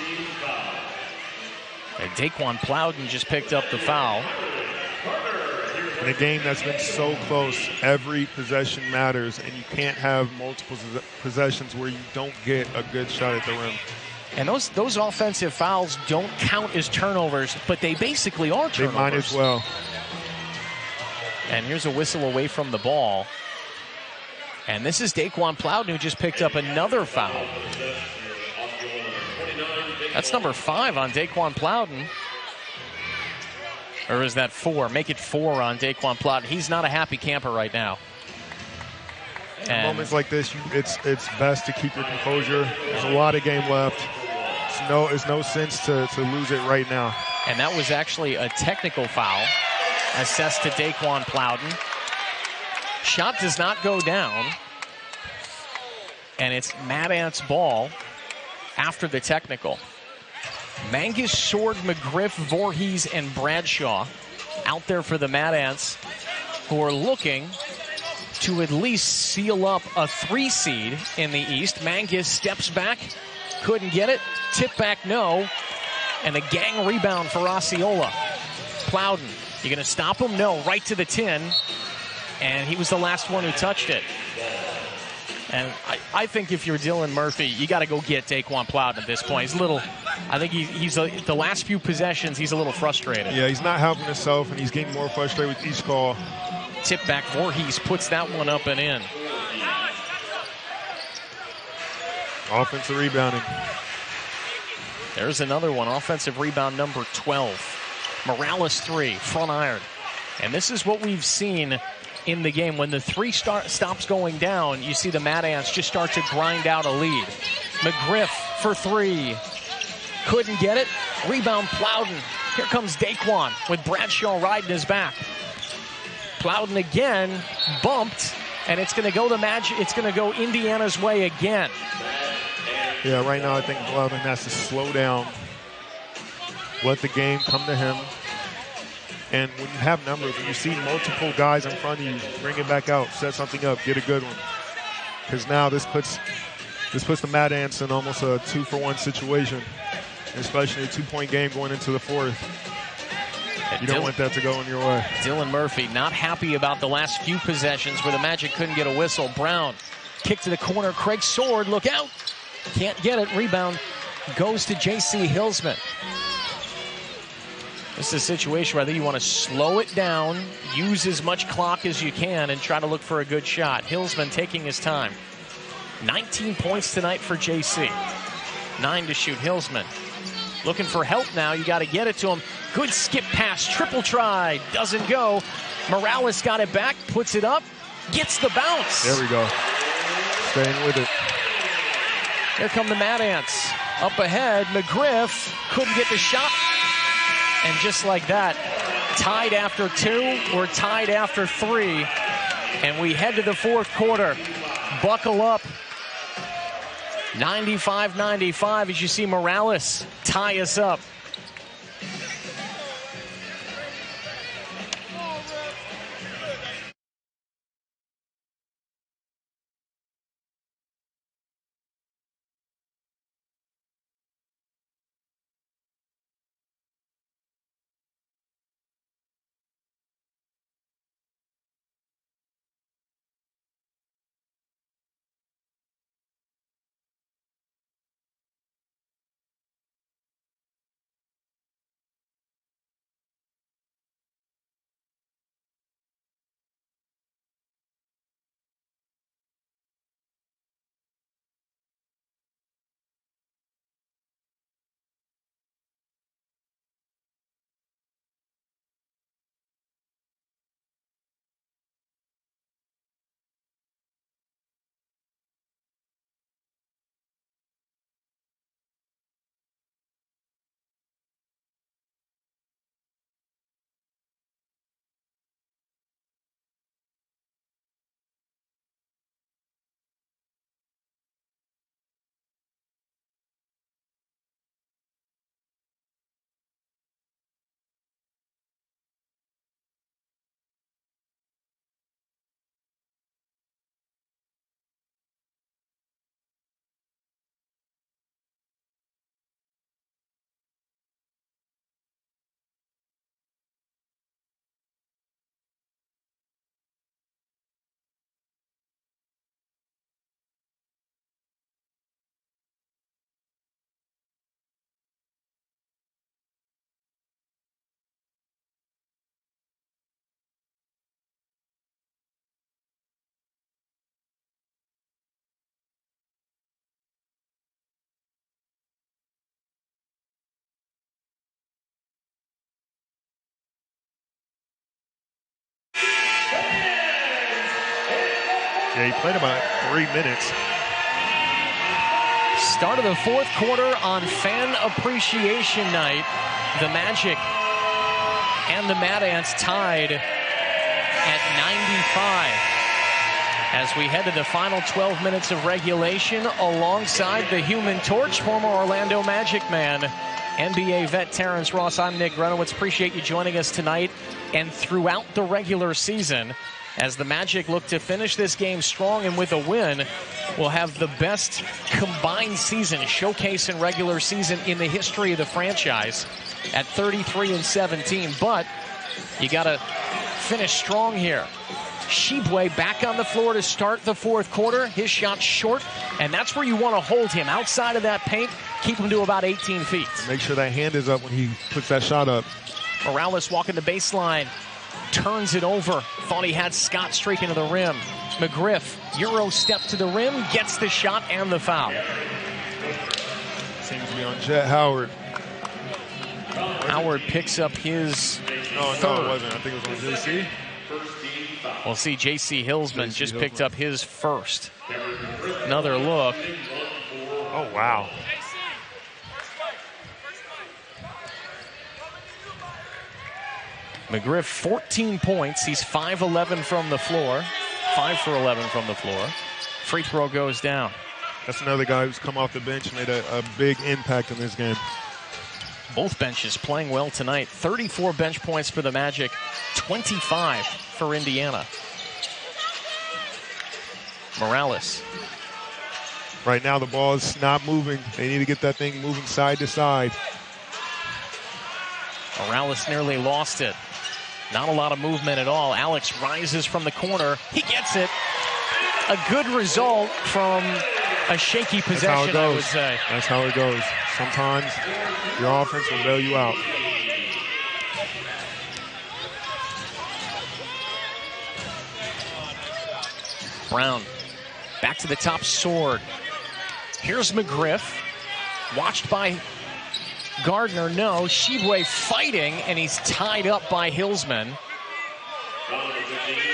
And Daquan Plowden just picked up the foul. In a game that's been so close, every possession matters, and you can't have multiple possessions where you don't get a good shot at the rim. And those offensive fouls don't count as turnovers, but they basically are turnovers. They might as well. And here's a whistle away from the ball. And this is Daquan Plowden, who just picked up another foul. That's number 5 on Daquan Plowden. Or is that 4? Make it 4 on Daquan Plowden. He's not a happy camper right now. In moments like this, it's best to keep your composure. There's a lot of game left. It's no sense to lose it right now. And that was actually a technical foul assessed to Daquan Plowden. Shot does not go down. And it's Mad Ant's ball after the technical. Mangus, Sword, McGriff, Voorhees, and Bradshaw out there for the Mad Ants, who are looking to at least seal up a 3 seed in the East. Mangus steps back, couldn't get it. Tip back, no. And a gang rebound for Osceola. Plowden, you going to stop him? No, right to the tin. And he was the last one who touched it. And I think if you're Dylan Murphy, you got to go get Daquan Plowden at this point. He's a little, I think he's the last few possessions, he's a little frustrated. Yeah, he's not helping himself, and he's getting more frustrated with each call. Tip back, Voorhees puts that one up and in. Offensive rebounding. There's another one, offensive rebound number 12. Morales 3, front iron. And this is what we've seen in the game. When the 3 stops going down, you see the Mad Ants just start to grind out a lead. McGriff for 3. Couldn't get it. Rebound Plowden. Here comes Daquan with Bradshaw riding his back. Plowden again, bumped, and it's going to go it's going to go Indiana's way again. Yeah, right now I think Plowden has to slow down, let the game come to him. And when you have numbers, when you see multiple guys in front of you, bring it back out, set something up, get a good one. Because now this puts the Mad Ants in almost a 2-for-1 situation, especially a 2-point game going into the 4th. You don't want that to go in your way. Dylan Murphy not happy about the last few possessions where the Magic couldn't get a whistle. Brown, kick to the corner. Craig Sword, look out. Can't get it. Rebound goes to J.C. Hillsman. This is a situation where I think you want to slow it down, use as much clock as you can, and try to look for a good shot. Hillsman taking his time. 19 points tonight for JC. 9 to shoot. Hillsman looking for help now. You got to get it to him. Good skip pass. Triple try. Doesn't go. Morales got it back. Puts it up. Gets the bounce. There we go. Staying with it. Here come the Mad Ants. Up ahead. McGriff couldn't get the shot. And just like that, tied after 2, we're tied after 3. And we head to the 4th quarter. Buckle up. 95-95 as you see Morales tie us up. Yeah, he played about 3 minutes. Start of the fourth quarter on Fan Appreciation Night. The Magic and the Mad Ants tied at 95 as we head to the final 12 minutes of regulation alongside the Human Torch, former Orlando Magic man, NBA vet Terrence Ross. I'm Nick Gronowitz. Appreciate you joining us tonight and throughout the regular season as the Magic look to finish this game strong, and with a win, will have the best combined season, showcase and regular season in the history of the franchise at 33-17. But you got to finish strong here. Shibwe back on the floor to start the fourth quarter. His shot short, and that's where you want to hold him. Outside of that paint, keep him to about 18 feet. Make sure that hand is up when he puts that shot up. Morales walking the baseline. Turns it over. Thought he had Scott streaking to the rim. McGriff, Euro step to the rim, gets the shot and the foul. Seems to be on Jet Howard. Howard picks up his third. No, it wasn't. I think it was on JC. We'll see. J.C. Hillsman just picked up his first. Another look. Oh, wow. McGriff, 14 points. He's 5-11 from the floor. 5 for 11 from the floor. Free throw goes down. That's another guy who's come off the bench and made a big impact in this game. Both benches playing well tonight. 34 bench points for the Magic, 25 for Indiana. Morales. Right now the ball is not moving. They need to get that thing moving side to side. Morales nearly lost it. Not a lot of movement at all. Alex rises from the corner. He gets it. A good result from a shaky possession, I would say. That's how it goes. Sometimes your offense will bail you out. Brown back to the top, Sword. Here's McGriff. Watched by Gardner, no. Shibwe fighting, and he's tied up by Hillsman.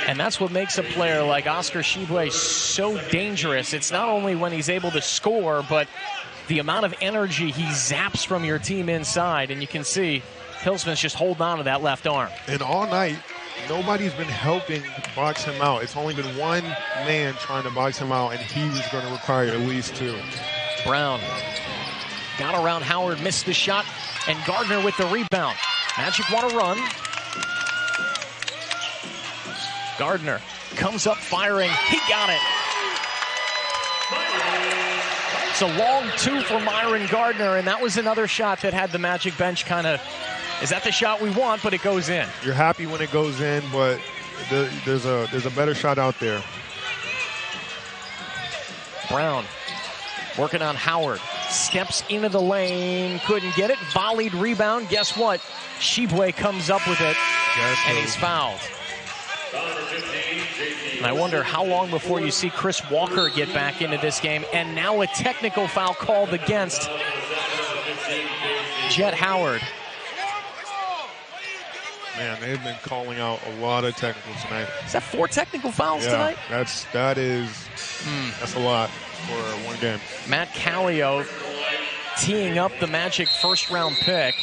And that's what makes a player like Oscar Shibwe so dangerous. It's not only when he's able to score, but the amount of energy he zaps from your team inside. And you can see Hillsman's just holding on to that left arm. And all night, nobody's been helping box him out. It's only been one man trying to box him out, and he's going to require at least two. Brown got around Howard, missed the shot, and Gardner with the rebound. Magic want to run. Gardner comes up firing. He got it. It's a long two for Myron Gardner, and that was another shot that had the Magic bench kind of, is that the shot we want? But it goes in. You're happy when it goes in, but there's a better shot out there. Brown working on Howard. Steps into the lane, couldn't get it. Volleyed rebound. Guess what? Shibwe comes up with it, and he's fouled. And I wonder how long before you see Chris Walker get back into this game. And now a technical foul called against Jet Howard. Man, they've been calling out a lot of technicals tonight. Is that 4 technical fouls tonight? That's a lot for one game. Matt Callio teeing up the Magic first-round pick.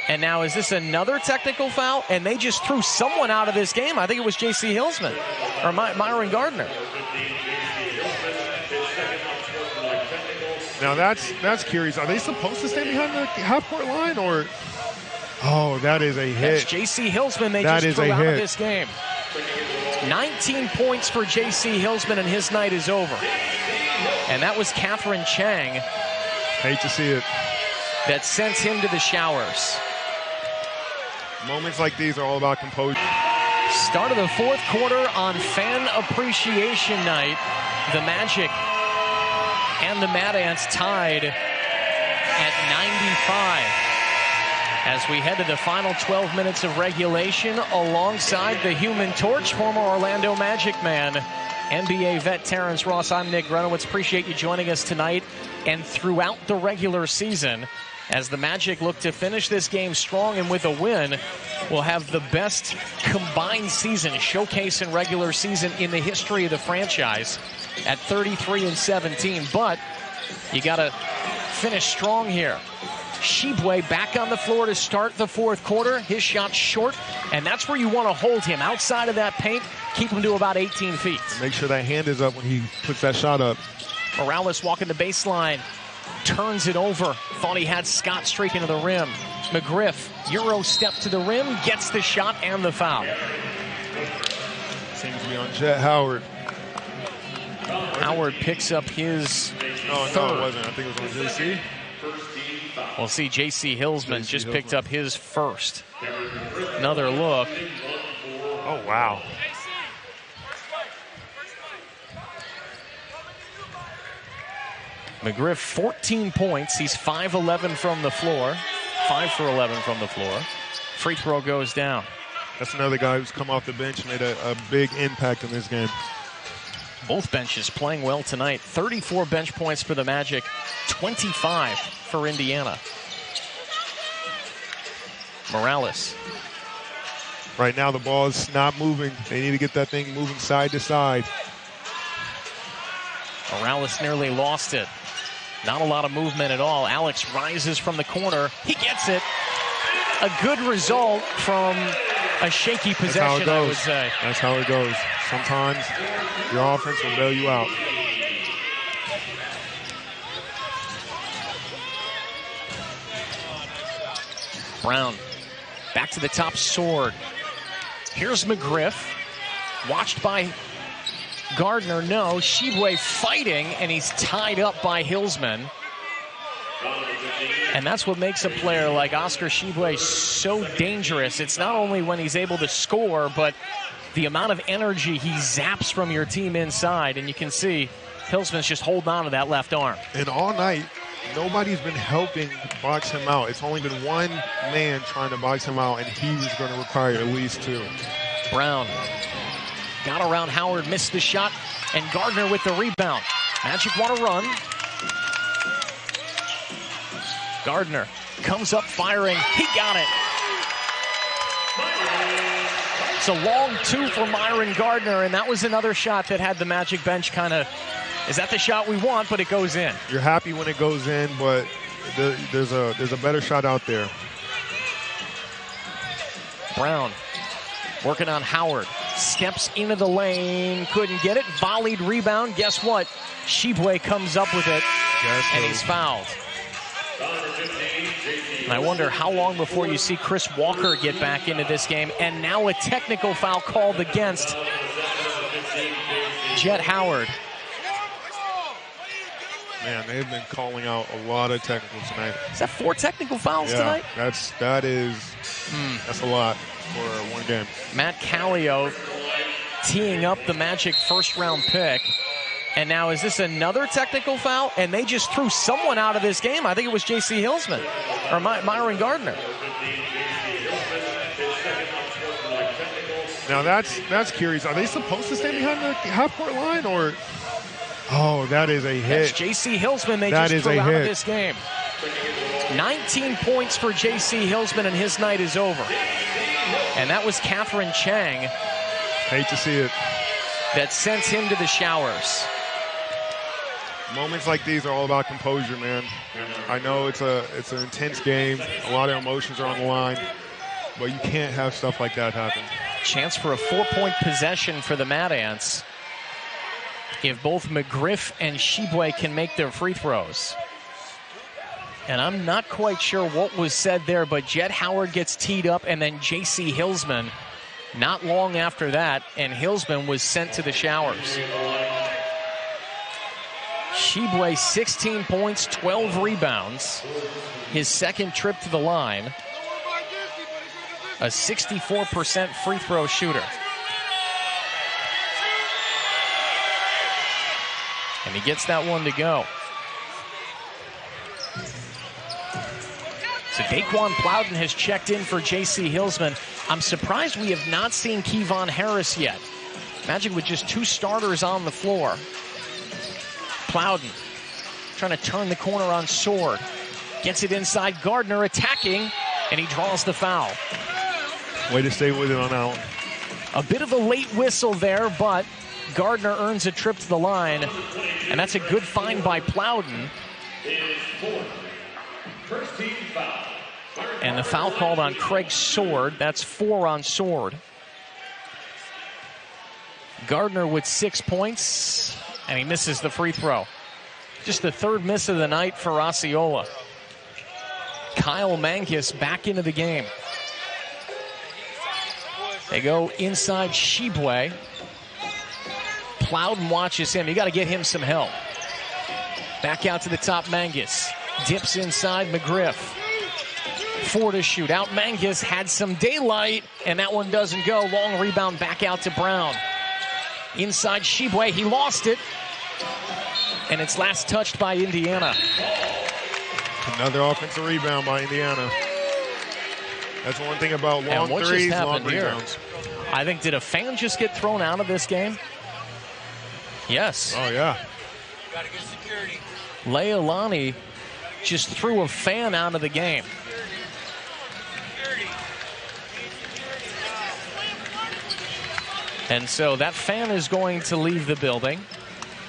And now is this another technical foul? And they just threw someone out of this game. I think it was J.C. Hillsman or Myron Gardner. Now that's curious. Are they supposed to stay behind the half-court line, or? Oh, that is a hit. That's J.C. Hillsman they just threw out of this game. 19 points for J.C. Hillsman, and his night is over. And that was Catherine Chang. Hate to see it. That sent him to the showers. Moments like these are all about composure. Start of the fourth quarter on Fan Appreciation Night. The Magic and the Mad Ants tied at 95 as we head to the final 12 minutes of regulation alongside the Human Torch, former Orlando Magic man, NBA vet Terrence Ross. I'm Nick Gronowitz. Appreciate you joining us tonight and throughout the regular season as the Magic look to finish this game strong and with a win, will have the best combined season, showcase and regular season in the history of the franchise at 33-17. But you got to finish strong here. Shibwe back on the floor to start the fourth quarter. His shot short, and that's where you want to hold him. Outside of that paint, keep him to about 18 feet. Make sure that hand is up when he puts that shot up. Morales walking the baseline, turns it over. Thought he had Scott streaking to the rim. McGriff, Euro step to the rim, gets the shot and the foul. Seems to be on Jet Howard. Howard picks up his third. No, it wasn't. I think it was on JC. We'll see. J.C. Hillsman just picked up his first. Another look. Oh, wow. McGriff, 14 points. He's 5-11 from the floor. 5 for 11 from the floor. Free throw goes down. That's another guy who's come off the bench and made a big impact in this game. Both benches playing well tonight. 34 bench points for the Magic, 25 for Indiana. Morales. Right now the ball is not moving. They need to get that thing moving side to side. Morales nearly lost it. Not a lot of movement at all. Alex rises from the corner. He gets it. A good result from a shaky possession, I would say. That's how it goes. Sometimes your offense will bail you out. Brown back to the top, Sword. Here's McGriff. Watched by Gardner. No, Shibwe fighting, and he's tied up by Hillsman. And that's what makes a player like Oscar Shibwe so dangerous. It's not only when he's able to score, but the amount of energy he zaps from your team inside. And you can see Hillsman's just holding on to that left arm. And all night, nobody's been helping box him out. It's only been one man trying to box him out, and he was going to require at least two. Brown got around Howard, missed the shot, and Gardner with the rebound. Magic want to run. Gardner comes up firing. He got it. It's a long two for Myron Gardner, and that was another shot that had the Magic bench kind of, is that the shot we want? But it goes in. You're happy when it goes in, but there's a better shot out there. Brown working on Howard. Steps into the lane, couldn't get it. Volleyed rebound. Guess what? Shibwe comes up with it, and he's fouled. And I wonder how long before you see Chris Walker get back into this game. And now a technical foul called against Jet Howard. Man, they've been calling out a lot of technicals tonight. Is that 4 technical fouls tonight? That's a lot for one game. Matt Callio teeing up the Magic first-round pick. And now is this another technical foul? And they just threw someone out of this game. I think it was J.C. Hillsman or Myron Gardner. Now that's curious. Are they supposed to stay behind the half-court line, or? Oh, that is a hit. That's J.C. Hillsman they just threw out of this game. 19 points for J.C. Hillsman, and his night is over. And that was Catherine Chang. Hate to see it. That sends him to the showers. Moments like these are all about composure, man. I know it's an intense game. A lot of emotions are on the line, but you can't have stuff like that happen. Chance for a 4-point possession for the Mad Ants if both McGriff and Shibwe can make their free throws. And I'm not quite sure what was said there, but Jet Howard gets teed up, and then J.C. Hillsman not long after that, and Hillsman was sent to the showers. Shibwe, 16 points, 12 rebounds. His second trip to the line. A 64% free throw shooter. And he gets that one to go. So Daquan Plowden has checked in for J.C. Hillsman. I'm surprised we have not seen Kevon Harris yet. Magic with just 2 starters on the floor. Plowden trying to turn the corner on Sword. Gets it inside. Gardner attacking, and he draws the foul. Way to stay with it on that one. A bit of a late whistle there, but Gardner earns a trip to the line, and that's a good find by Plowden. And the foul called on Craig Sword. That's 4 on Sword. Gardner with 6 points, and he misses the free throw. Just the third miss of the night for Osceola. Kyle Mangus back into the game. They go inside Shibwe. Plowden watches him. You got to get him some help. Back out to the top, Mangus. Dips inside McGriff. 4 to shoot. Out Mangus had some daylight, and that one doesn't go. Long rebound back out to Brown. Inside Shibwe. He lost it. And it's last touched by Indiana. Another offensive rebound by Indiana. That's one thing about long threes, long rebounds. I think, did a fan just get thrown out of this game? Yes. Oh, yeah. Got to get security. Leilani just threw a fan out of the game. And so that fan is going to leave the building.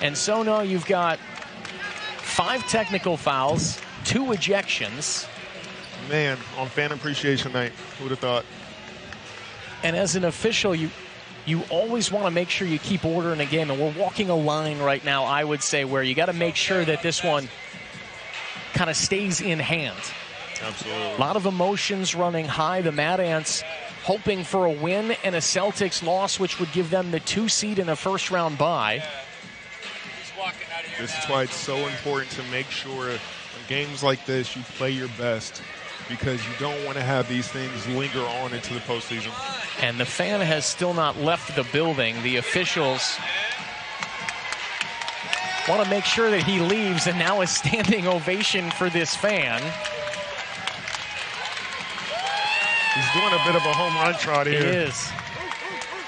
And so now you've got 5 technical fouls, 2 ejections. Man, on fan appreciation night, who would have thought? And as an official, you always want to make sure you keep order in the game. And we're walking a line right now, I would say, where you got to make sure that this one kind of stays in hand. Absolutely. A lot of emotions running high. The Mad Ants hoping for a win and a Celtics loss, which would give them the 2 seed in a first-round bye. This is why it's so important to make sure in games like this you play your best, because you don't want to have these things linger on into the postseason. And the fan has still not left the building. The officials want to make sure that he leaves, and now a standing ovation for this fan. He's doing a bit of a home run trot here. He is.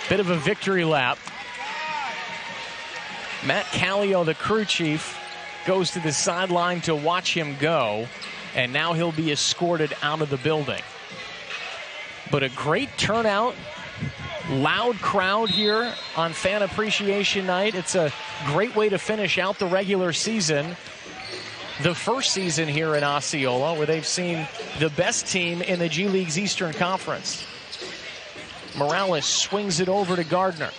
Bit of a victory lap. Matt Callio, the crew chief, goes to the sideline to watch him go, and now he'll be escorted out of the building. But a great turnout, loud crowd here on Fan Appreciation Night. It's a great way to finish out the regular season. The first season here in Osceola, where they've seen the best team in the G League's Eastern Conference. Morales swings it over to Gardner.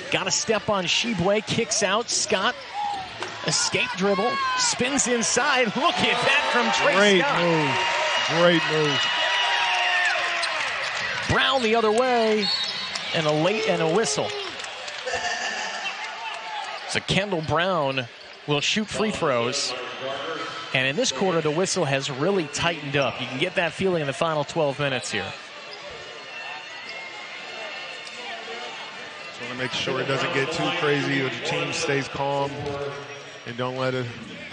Got a step on Shibwe, kicks out. Scott, escape dribble, spins inside. Look at that from Trey Scott. Great move. Brown the other way, and a whistle. So Kendall Brown will shoot free throws. And in this quarter, the whistle has really tightened up. You can get that feeling in the final 12 minutes here. Just want to make sure it doesn't get too crazy, that the team stays calm and don't let a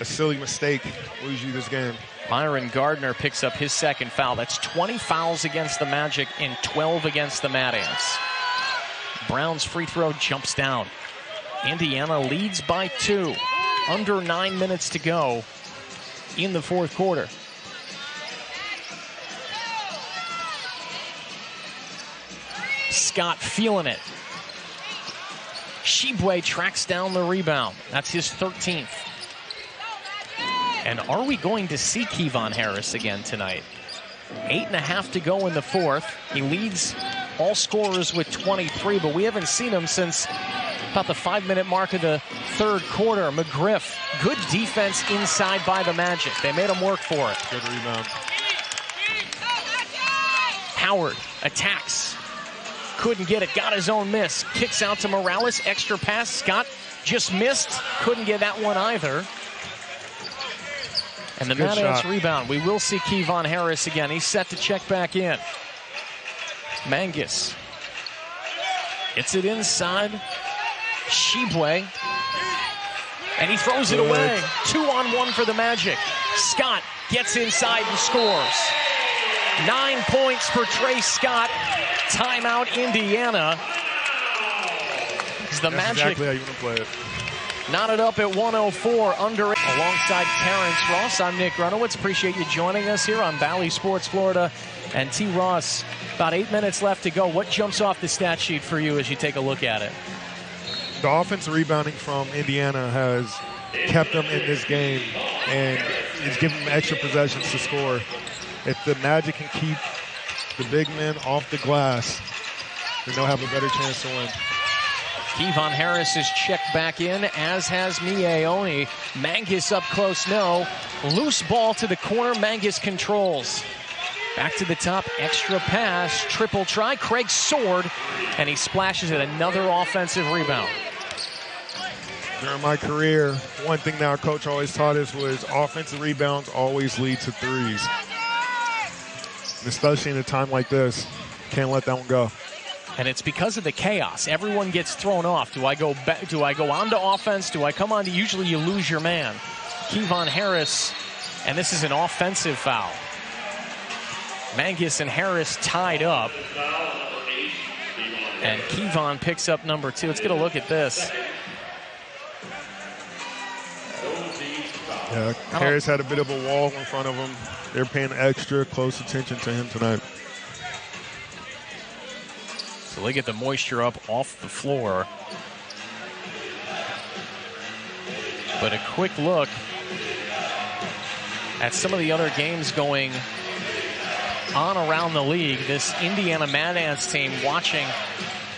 silly mistake lose you this game. Myron Gardner picks up his second foul. That's 20 fouls against the Magic and 12 against the Mad Ants. Brown's free throw jumps down. Indiana leads by 2. Under 9 minutes to go in the fourth quarter. Scott feeling it. Shibwe tracks down the rebound. That's his 13th. And are we going to see Kevon Harris again tonight? 8.5 to go in the fourth. He leads all scorers with 23, but we haven't seen him since about the 5-minute mark of the third quarter. McGriff, good defense inside by the Magic. They made him work for it. Good rebound. Howard attacks. Couldn't get it, got his own miss. Kicks out to Morales, extra pass. Scott just missed, couldn't get that one either. And the Mad Ants rebound. We will see Kevon Harris again. He's set to check back in. Mangus gets it inside. Shibwe. And he throws it away. 2-on-1 for the Magic. Scott gets inside and scores. 9 points for Trey Scott. Timeout, Indiana. That's Magic. exactly how you want to play it. Knotted up at 104 under alongside Terrence Ross. I'm Nick Grunowitz. Appreciate you joining us here on Valley Sports Florida. And T. Ross, about 8 minutes left to go. What jumps off the stat sheet for you as you take a look at it? The offensive rebounding from Indiana has kept them in this game, and it's given them extra possessions to score. If the Magic can keep the big men off the glass, then they'll have a better chance to win. Kevon Harris is checked back in, as has Miaoni. Mangus up close, no. Loose ball to the corner, Mangus controls. Back to the top, extra pass, triple try. Craig soared, and he splashes at another offensive rebound. During my career, one thing that our coach always taught us was offensive rebounds always lead to threes. And especially in a time like this, can't let that one go. And it's because of the chaos. Everyone gets thrown off. Do I go on to offense? Do I come on to? Usually you lose your man. Kevon Harris, and this is an offensive foul. Mangus and Harris tied up. And Kevon picks up number 2. Let's get a look at this. Yeah, Harris had a bit of a wall in front of him. They're paying extra close attention to him tonight. So they get the moisture up off the floor. But a quick look at some of the other games going on around the league. This Indiana Mad Ants team watching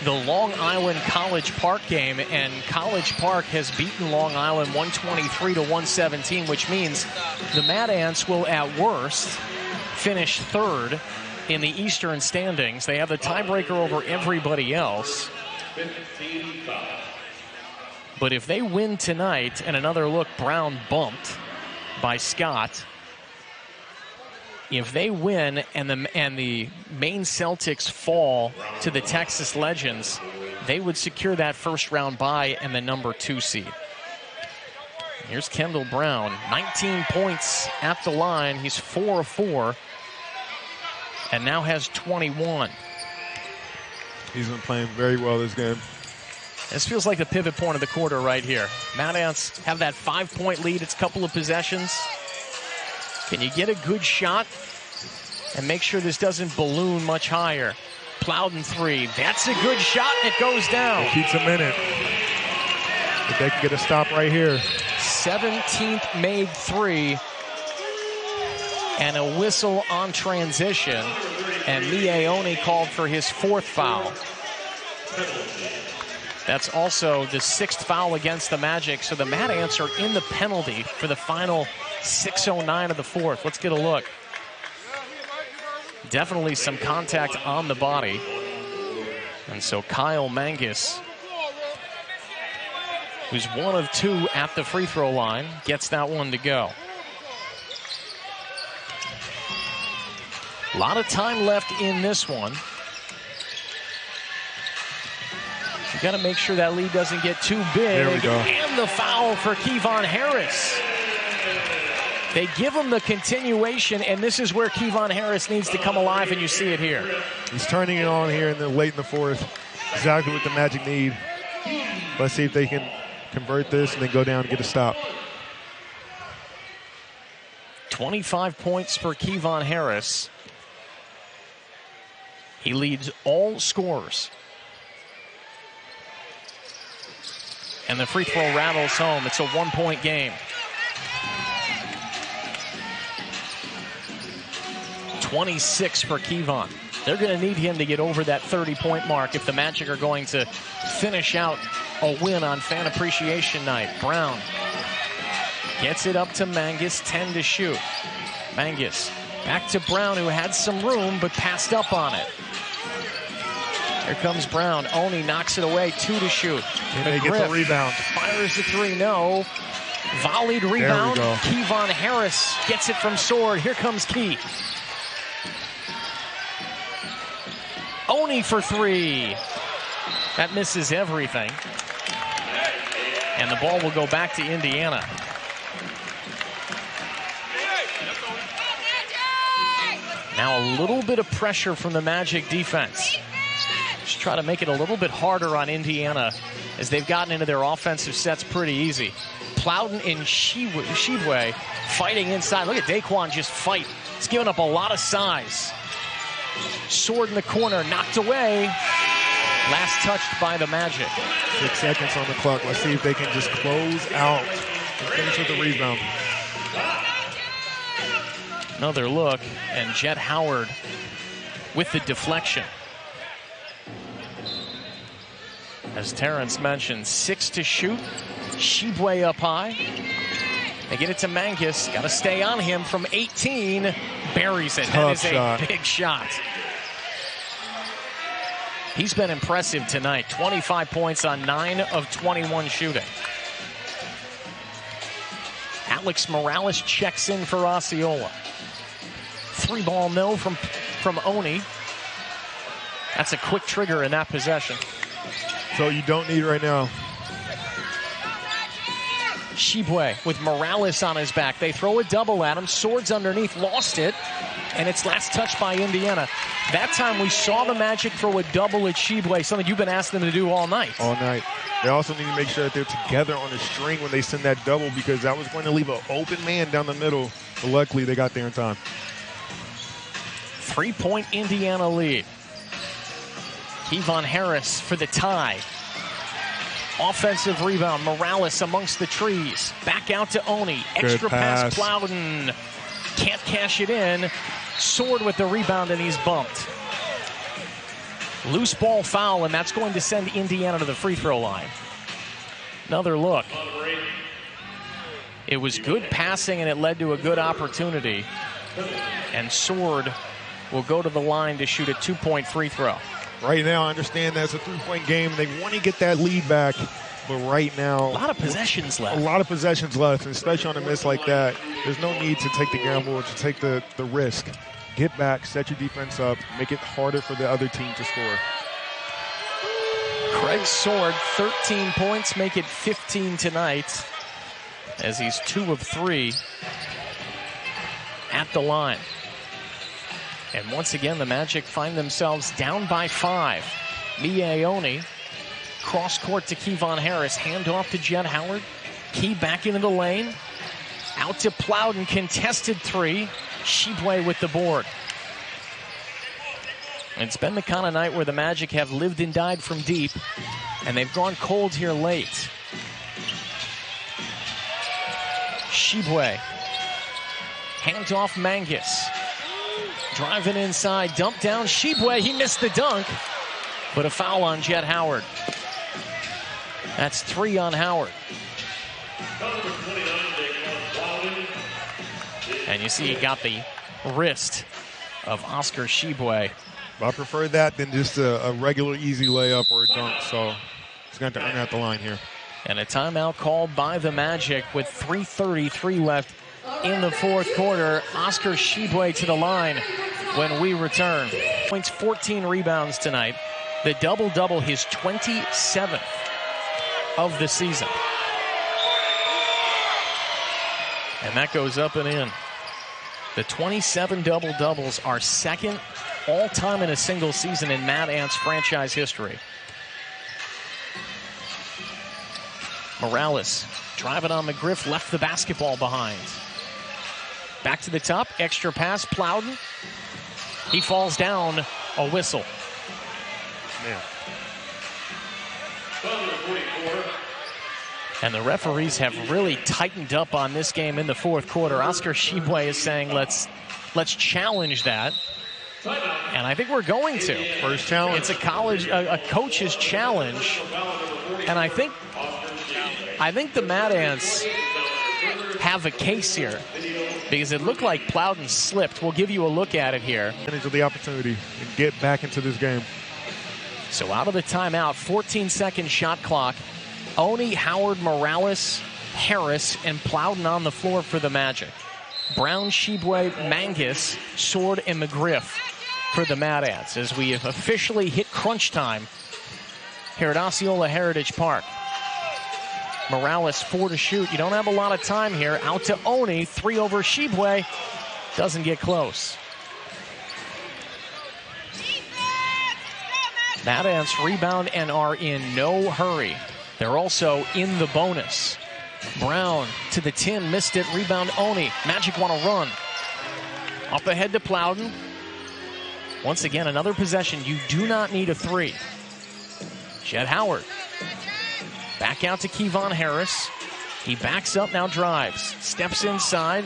the Long Island College Park game, and College Park has beaten Long Island 123-117, which means the Mad Ants will at worst finish third in the Eastern standings. They have the tiebreaker over everybody else. But if they win tonight, and another look, Brown bumped by Scott. If they win and the Maine Celtics fall to the Texas Legends, they would secure that first round bye and the number 2 seed. Here's Kendall Brown, 19 points at the line. He's 4 of 4 and now has 21. He's been playing very well this game. This feels like the pivot point of the quarter right here. Mad Ants have that 5-point lead. It's a couple of possessions. Can you get a good shot and make sure this doesn't balloon much higher? Plowden 3. That's a good shot, and it goes down. It keeps them in it. If they can get a stop right here. 17th made 3. And a whistle on transition. And Miaoni called for his 4th foul. That's also the 6th foul against the Magic. So the Mad Ants are in the penalty for the final 6:09 of the 4th. Let's get a look. Definitely some contact on the body. And so Kyle Mangus, who's 1 of 2 at the free throw line, gets that one to go. A lot of time left in this one. You got to make sure that lead doesn't get too big. There we go. And the foul for Kevon Harris. They give him the continuation, and this is where Kevon Harris needs to come alive, and you see it here. He's turning it on here late in the 4th. Exactly what the Magic need. Let's see if they can convert this and then go down and get a stop. 25 points for Kevon Harris. He leads all scorers. And the free throw rattles home. It's a 1-point game. 26 for Kevon. They're going to need him to get over that 30-point mark if the Magic are going to finish out a win on Fan Appreciation Night. Brown gets it up to Mangus, 10 to shoot. Mangus back to Brown, who had some room but passed up on it. Here comes Brown. Oni knocks it away, 2 to shoot. And they get the rebound. Fires the 3, no. Volleyed rebound. Kevon Harris gets it from Sword. Here comes Key. Oni for 3. That misses everything. And the ball will go back to Indiana. Now a little bit of pressure from the Magic defense. Just try to make it a little bit harder on Indiana as they've gotten into their offensive sets pretty easy. Plowden and Shibwe fighting inside. Look at Daquan just fight. He's giving up a lot of size. Sword in the corner, knocked away. Last touched by the Magic. 6 seconds on the clock. Let's see if they can just close out and finish with the rebound. Another look, and Jet Howard with the deflection. As Terrence mentioned, 6 to shoot. Shibwe up high. They get it to Mangus. Got to stay on him from 18. Buries it. That is a big shot. He's been impressive tonight. 25 points on 9 of 21 shooting. Alex Morales checks in for Osceola. 3-ball no from Oni. That's a quick trigger in that possession. So you don't need right now. Shibwe with Morales on his back. They throw a double at him. Swords underneath, lost it. And it's last touched by Indiana. That time we saw the Magic throw a double at Shibwe, something you've been asking them to do all night. All night. They also need to make sure that they're together on the string when they send that double, because that was going to leave an open man down the middle. But luckily, they got there in time. 3-point Indiana lead. Kevon Harris for the tie. Offensive rebound. Morales amongst the trees. Back out to Oni. Extra pass. Plowden. Can't cash it in. Sword with the rebound, and he's bumped. Loose ball foul, and that's going to send Indiana to the free throw line. Another look. It was good passing, and it led to a good opportunity. And Sword will go to the line to shoot a 2-point free throw. Right now, I understand that's a 3-point game, and they want to get that lead back. But right now, a lot of possessions left. A lot of possessions left, and especially on a miss like that, there's no need to take the gamble or to take the risk. Get back, set your defense up, make it harder for the other team to score. Craig Sword, 13 points, make it 15 tonight, as he's 2 of 3 at the line. And once again, the Magic find themselves down by 5. Miaoni, cross court to Kevon Harris, handoff to Jet Howard. Key back into the lane. Out to Plowden, contested 3. Shibwe with the board. It's been the kind of night where the Magic have lived and died from deep, and they've gone cold here late. Shibwe, hands off Mangus. Driving inside, dump down Shibwe. He missed the dunk, but a foul on Jet Howard. That's 3 on Howard. And you see he got the wrist of Oscar Shibwe. I prefer that than just a regular easy layup or a dunk, so he's going to earn out the line here. And a timeout called by the Magic with 3:33 left in the fourth quarter. Oscar Shibwe to the line when we return. Points, 14 rebounds tonight. The double-double, his 27th of the season. And that goes up and in. The 27 double-doubles are second all-time in a single season in Mad Ants franchise history. Morales driving on McGriff, left the basketball behind. Back to the top, extra pass, Plowden. He falls down, a whistle. Man. And the referees have really tightened up on this game in the fourth quarter. Oscar Shibwe is saying, let's challenge that. And I think we're going to. First challenge. It's a coach's challenge. And I think the Mad Ants have a case here, because it looked like Plowden slipped. We'll give you a look at it here. Of the opportunity and get back into this game. So out of the timeout, 14-second shot clock. Oni, Howard, Morales, Harris, and Plowden on the floor for the Magic. Brown, Shibwe, Mangus, Sword, and McGriff for the Mad Ants as we have officially hit crunch time here at Osceola Heritage Park. Morales, 4 to shoot. You don't have a lot of time here. Out to Oni, 3 over Shibwe. Doesn't get close. Mad Ants rebound and are in no hurry. They're also in the bonus. Brown to the tin, missed it. Rebound Oni. Magic want to run. Up ahead to Plowden. Once again, another possession. You do not need a three. Jed Howard. Back out to Kevon Harris. He backs up, now drives. Steps inside.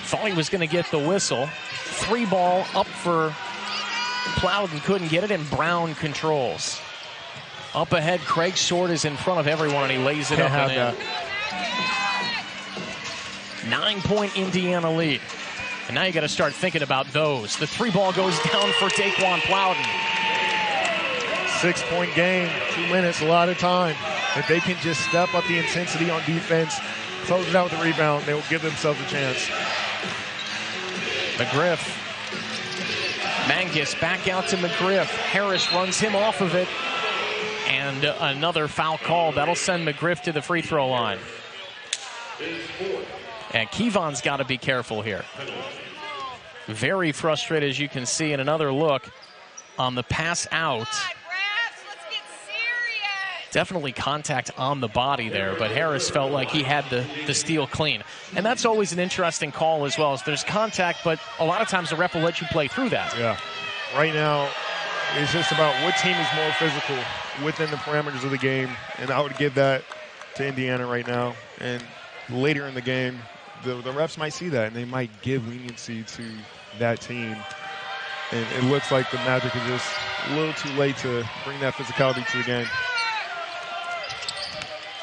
Thought he was going to get the whistle. Three ball up for Plowden, couldn't get it, and Brown controls. Up ahead, Craig Sword is in front of everyone, and he lays it up and in. 9-point Indiana lead. And now you got to start thinking about those. The three ball goes down for Daquan Plowden. 6-point game, 2 minutes, a lot of time. If they can just step up the intensity on defense, close it out with the rebound, they will give themselves a chance. McGriff. Mangus back out to McGriff. Harris runs him off of it. And another foul call. That'll send McGriff to the free throw line. And Kevon's got to be careful here. Very frustrated, as you can see, in another look on the pass out. Definitely contact on the body there, but Harris felt like he had the steal clean. And that's always an interesting call as well. As there's contact, but a lot of times the ref will let you play through that. Yeah. Right now, it's just about what team is more physical within the parameters of the game, and I would give that to Indiana right now. And later in the game, the refs might see that, and they might give leniency to that team. And it looks like the Magic is just a little too late to bring that physicality to the game.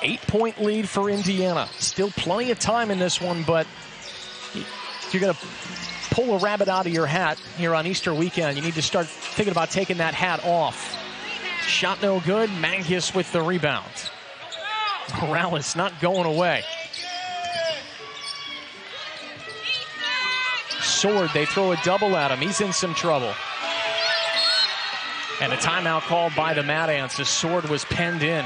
8-point lead for Indiana. Still plenty of time in this one, but if you're going to pull a rabbit out of your hat here on Easter weekend, you need to start thinking about taking that hat off. Shot no good. Mangus with the rebound. Morales not going away. Sword, they throw a double at him. He's in some trouble. And a timeout called by the Mad Ants as Sword was penned in.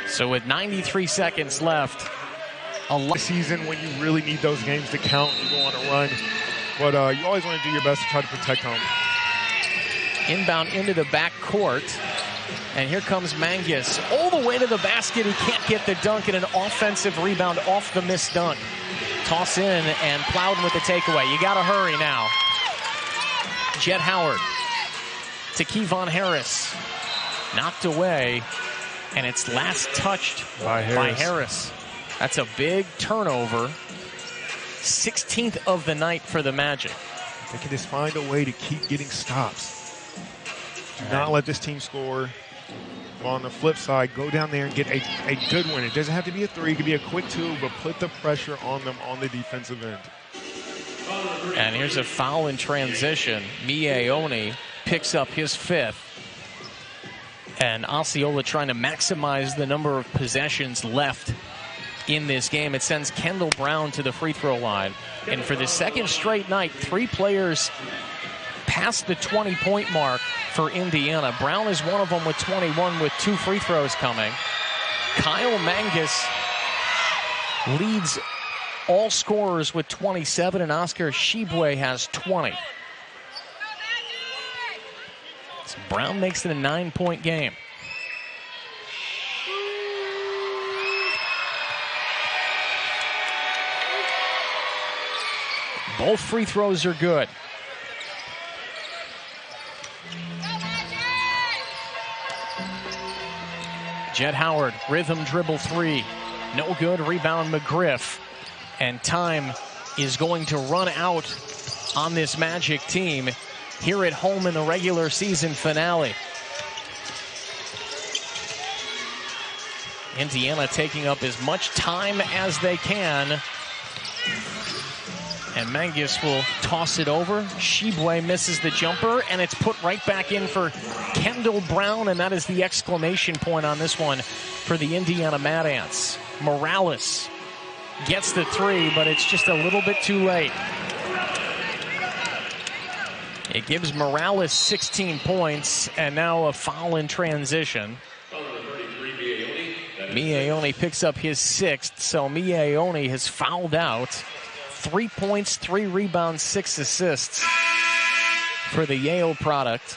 So with 93 seconds left, a season when you really need those games to count, you go on a run. But you always want to do your best to try to protect home. Inbound into the back court. And here comes Mangus. All the way to the basket. He can't get the dunk, and an offensive rebound off the missed dunk. Toss in, and Plowden with the takeaway. You got to hurry now. Jed Howard to Kevon Harris. Knocked away. And it's last touched by Harris. That's a big turnover. 16th of the night for the Magic. They can just find a way to keep getting stops. Do not let this team score. But on the flip side, go down there and get a good win. It doesn't have to be a three. It could be a quick two, but put the pressure on them on the defensive end. And here's a foul in transition. Mie Oni picks up his fifth. And Osceola trying to maximize the number of possessions left in this game. It sends Kendall Brown to the free throw line. And for the second straight night, 3 players past the 20-point mark for Indiana. Brown is one of them with 21 with 2 free throws coming. Kyle Mangus leads all scorers with 27, and Oscar Shibwe has 20. Brown makes it a 9-point game. Both free throws are good. Jed Howard, rhythm dribble 3. No good, rebound McGriff. And time is going to run out on this Magic team here at home in the regular season finale. Indiana taking up as much time as they can. And Mangus will toss it over. Shibwe misses the jumper, and it's put right back in for Kendall Brown, and that is the exclamation point on this one for the Indiana Mad Ants. Morales gets the 3, but it's just a little bit too late. It gives Morales 16 points, and now a foul in transition. Mie picks up his 6th, so Mie has fouled out. 3 points, 3 rebounds, 6 assists for the Yale product.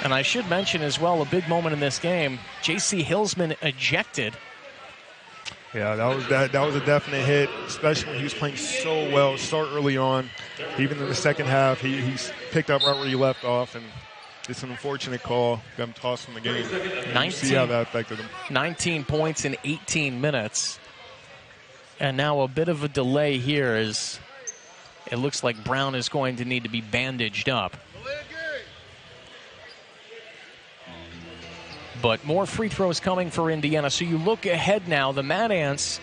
And I should mention as well, a big moment in this game, J.C. Hillsman ejected. Yeah, that was a definite hit, especially when he was playing so well, start early on. Even in the second half, he's picked up right where he left off, and it's an unfortunate call. Got him tossed from the game. See how that affected him. 19 points in 18 minutes. And now a bit of a delay here as it looks like Brown is going to need to be bandaged up. But more free throws coming for Indiana. So you look ahead now, the Mad Ants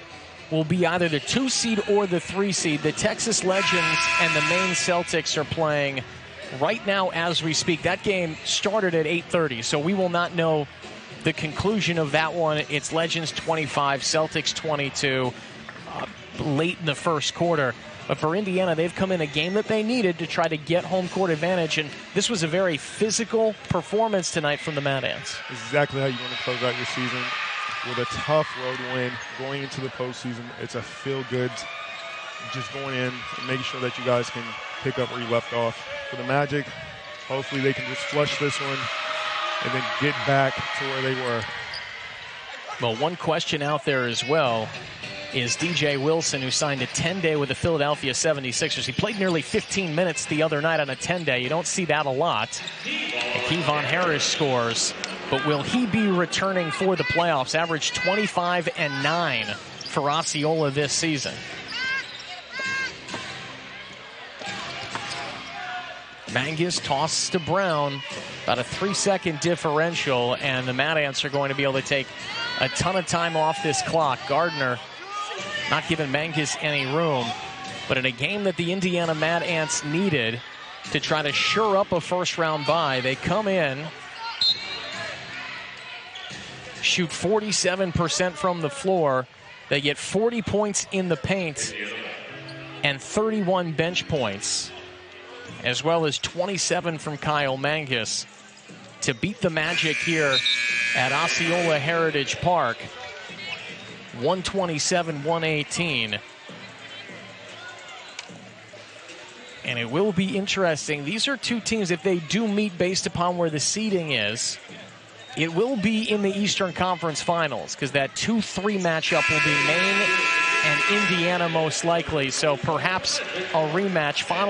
will be either the 2 seed or the 3 seed. The Texas Legends and the Maine Celtics are playing right now as we speak. That game started at 8:30, so we will not know the conclusion of that one. It's Legends 25, Celtics 22, late in the first quarter. But for Indiana, they've come in a game that they needed to try to get home court advantage, and this was a very physical performance tonight from the Mad Ants. Exactly how you want to close out your season, with a tough road win going into the postseason. It's a feel-good, just going in and making sure that you guys can pick up where you left off. For the Magic, hopefully they can just flush this one and then get back to where they were. Well, one question out there as well is DJ Wilson, who signed a 10-day with the Philadelphia 76ers. He played nearly 15 minutes the other night on a 10-day. You don't see that a lot. And Kevon Harris scores, but will he be returning for the playoffs? Averaged 25 and 9 for Osceola this season. Mangus tosses to Brown, about a 3-second differential, and the Mad Ants are going to be able to take a ton of time off this clock. Gardner not giving Mangus any room, but in a game that the Indiana Mad Ants needed to try to shore up a first-round bye, they come in, shoot 47% from the floor. They get 40 points in the paint and 31 bench points, as well as 27 from Kyle Mangus to beat the Magic here at Osceola Heritage Park. 127-118. And it will be interesting. These are two teams, if they do meet based upon where the seeding is, it will be in the Eastern Conference Finals, because that 2-3 matchup will be Maine and Indiana most likely. So perhaps a rematch. Final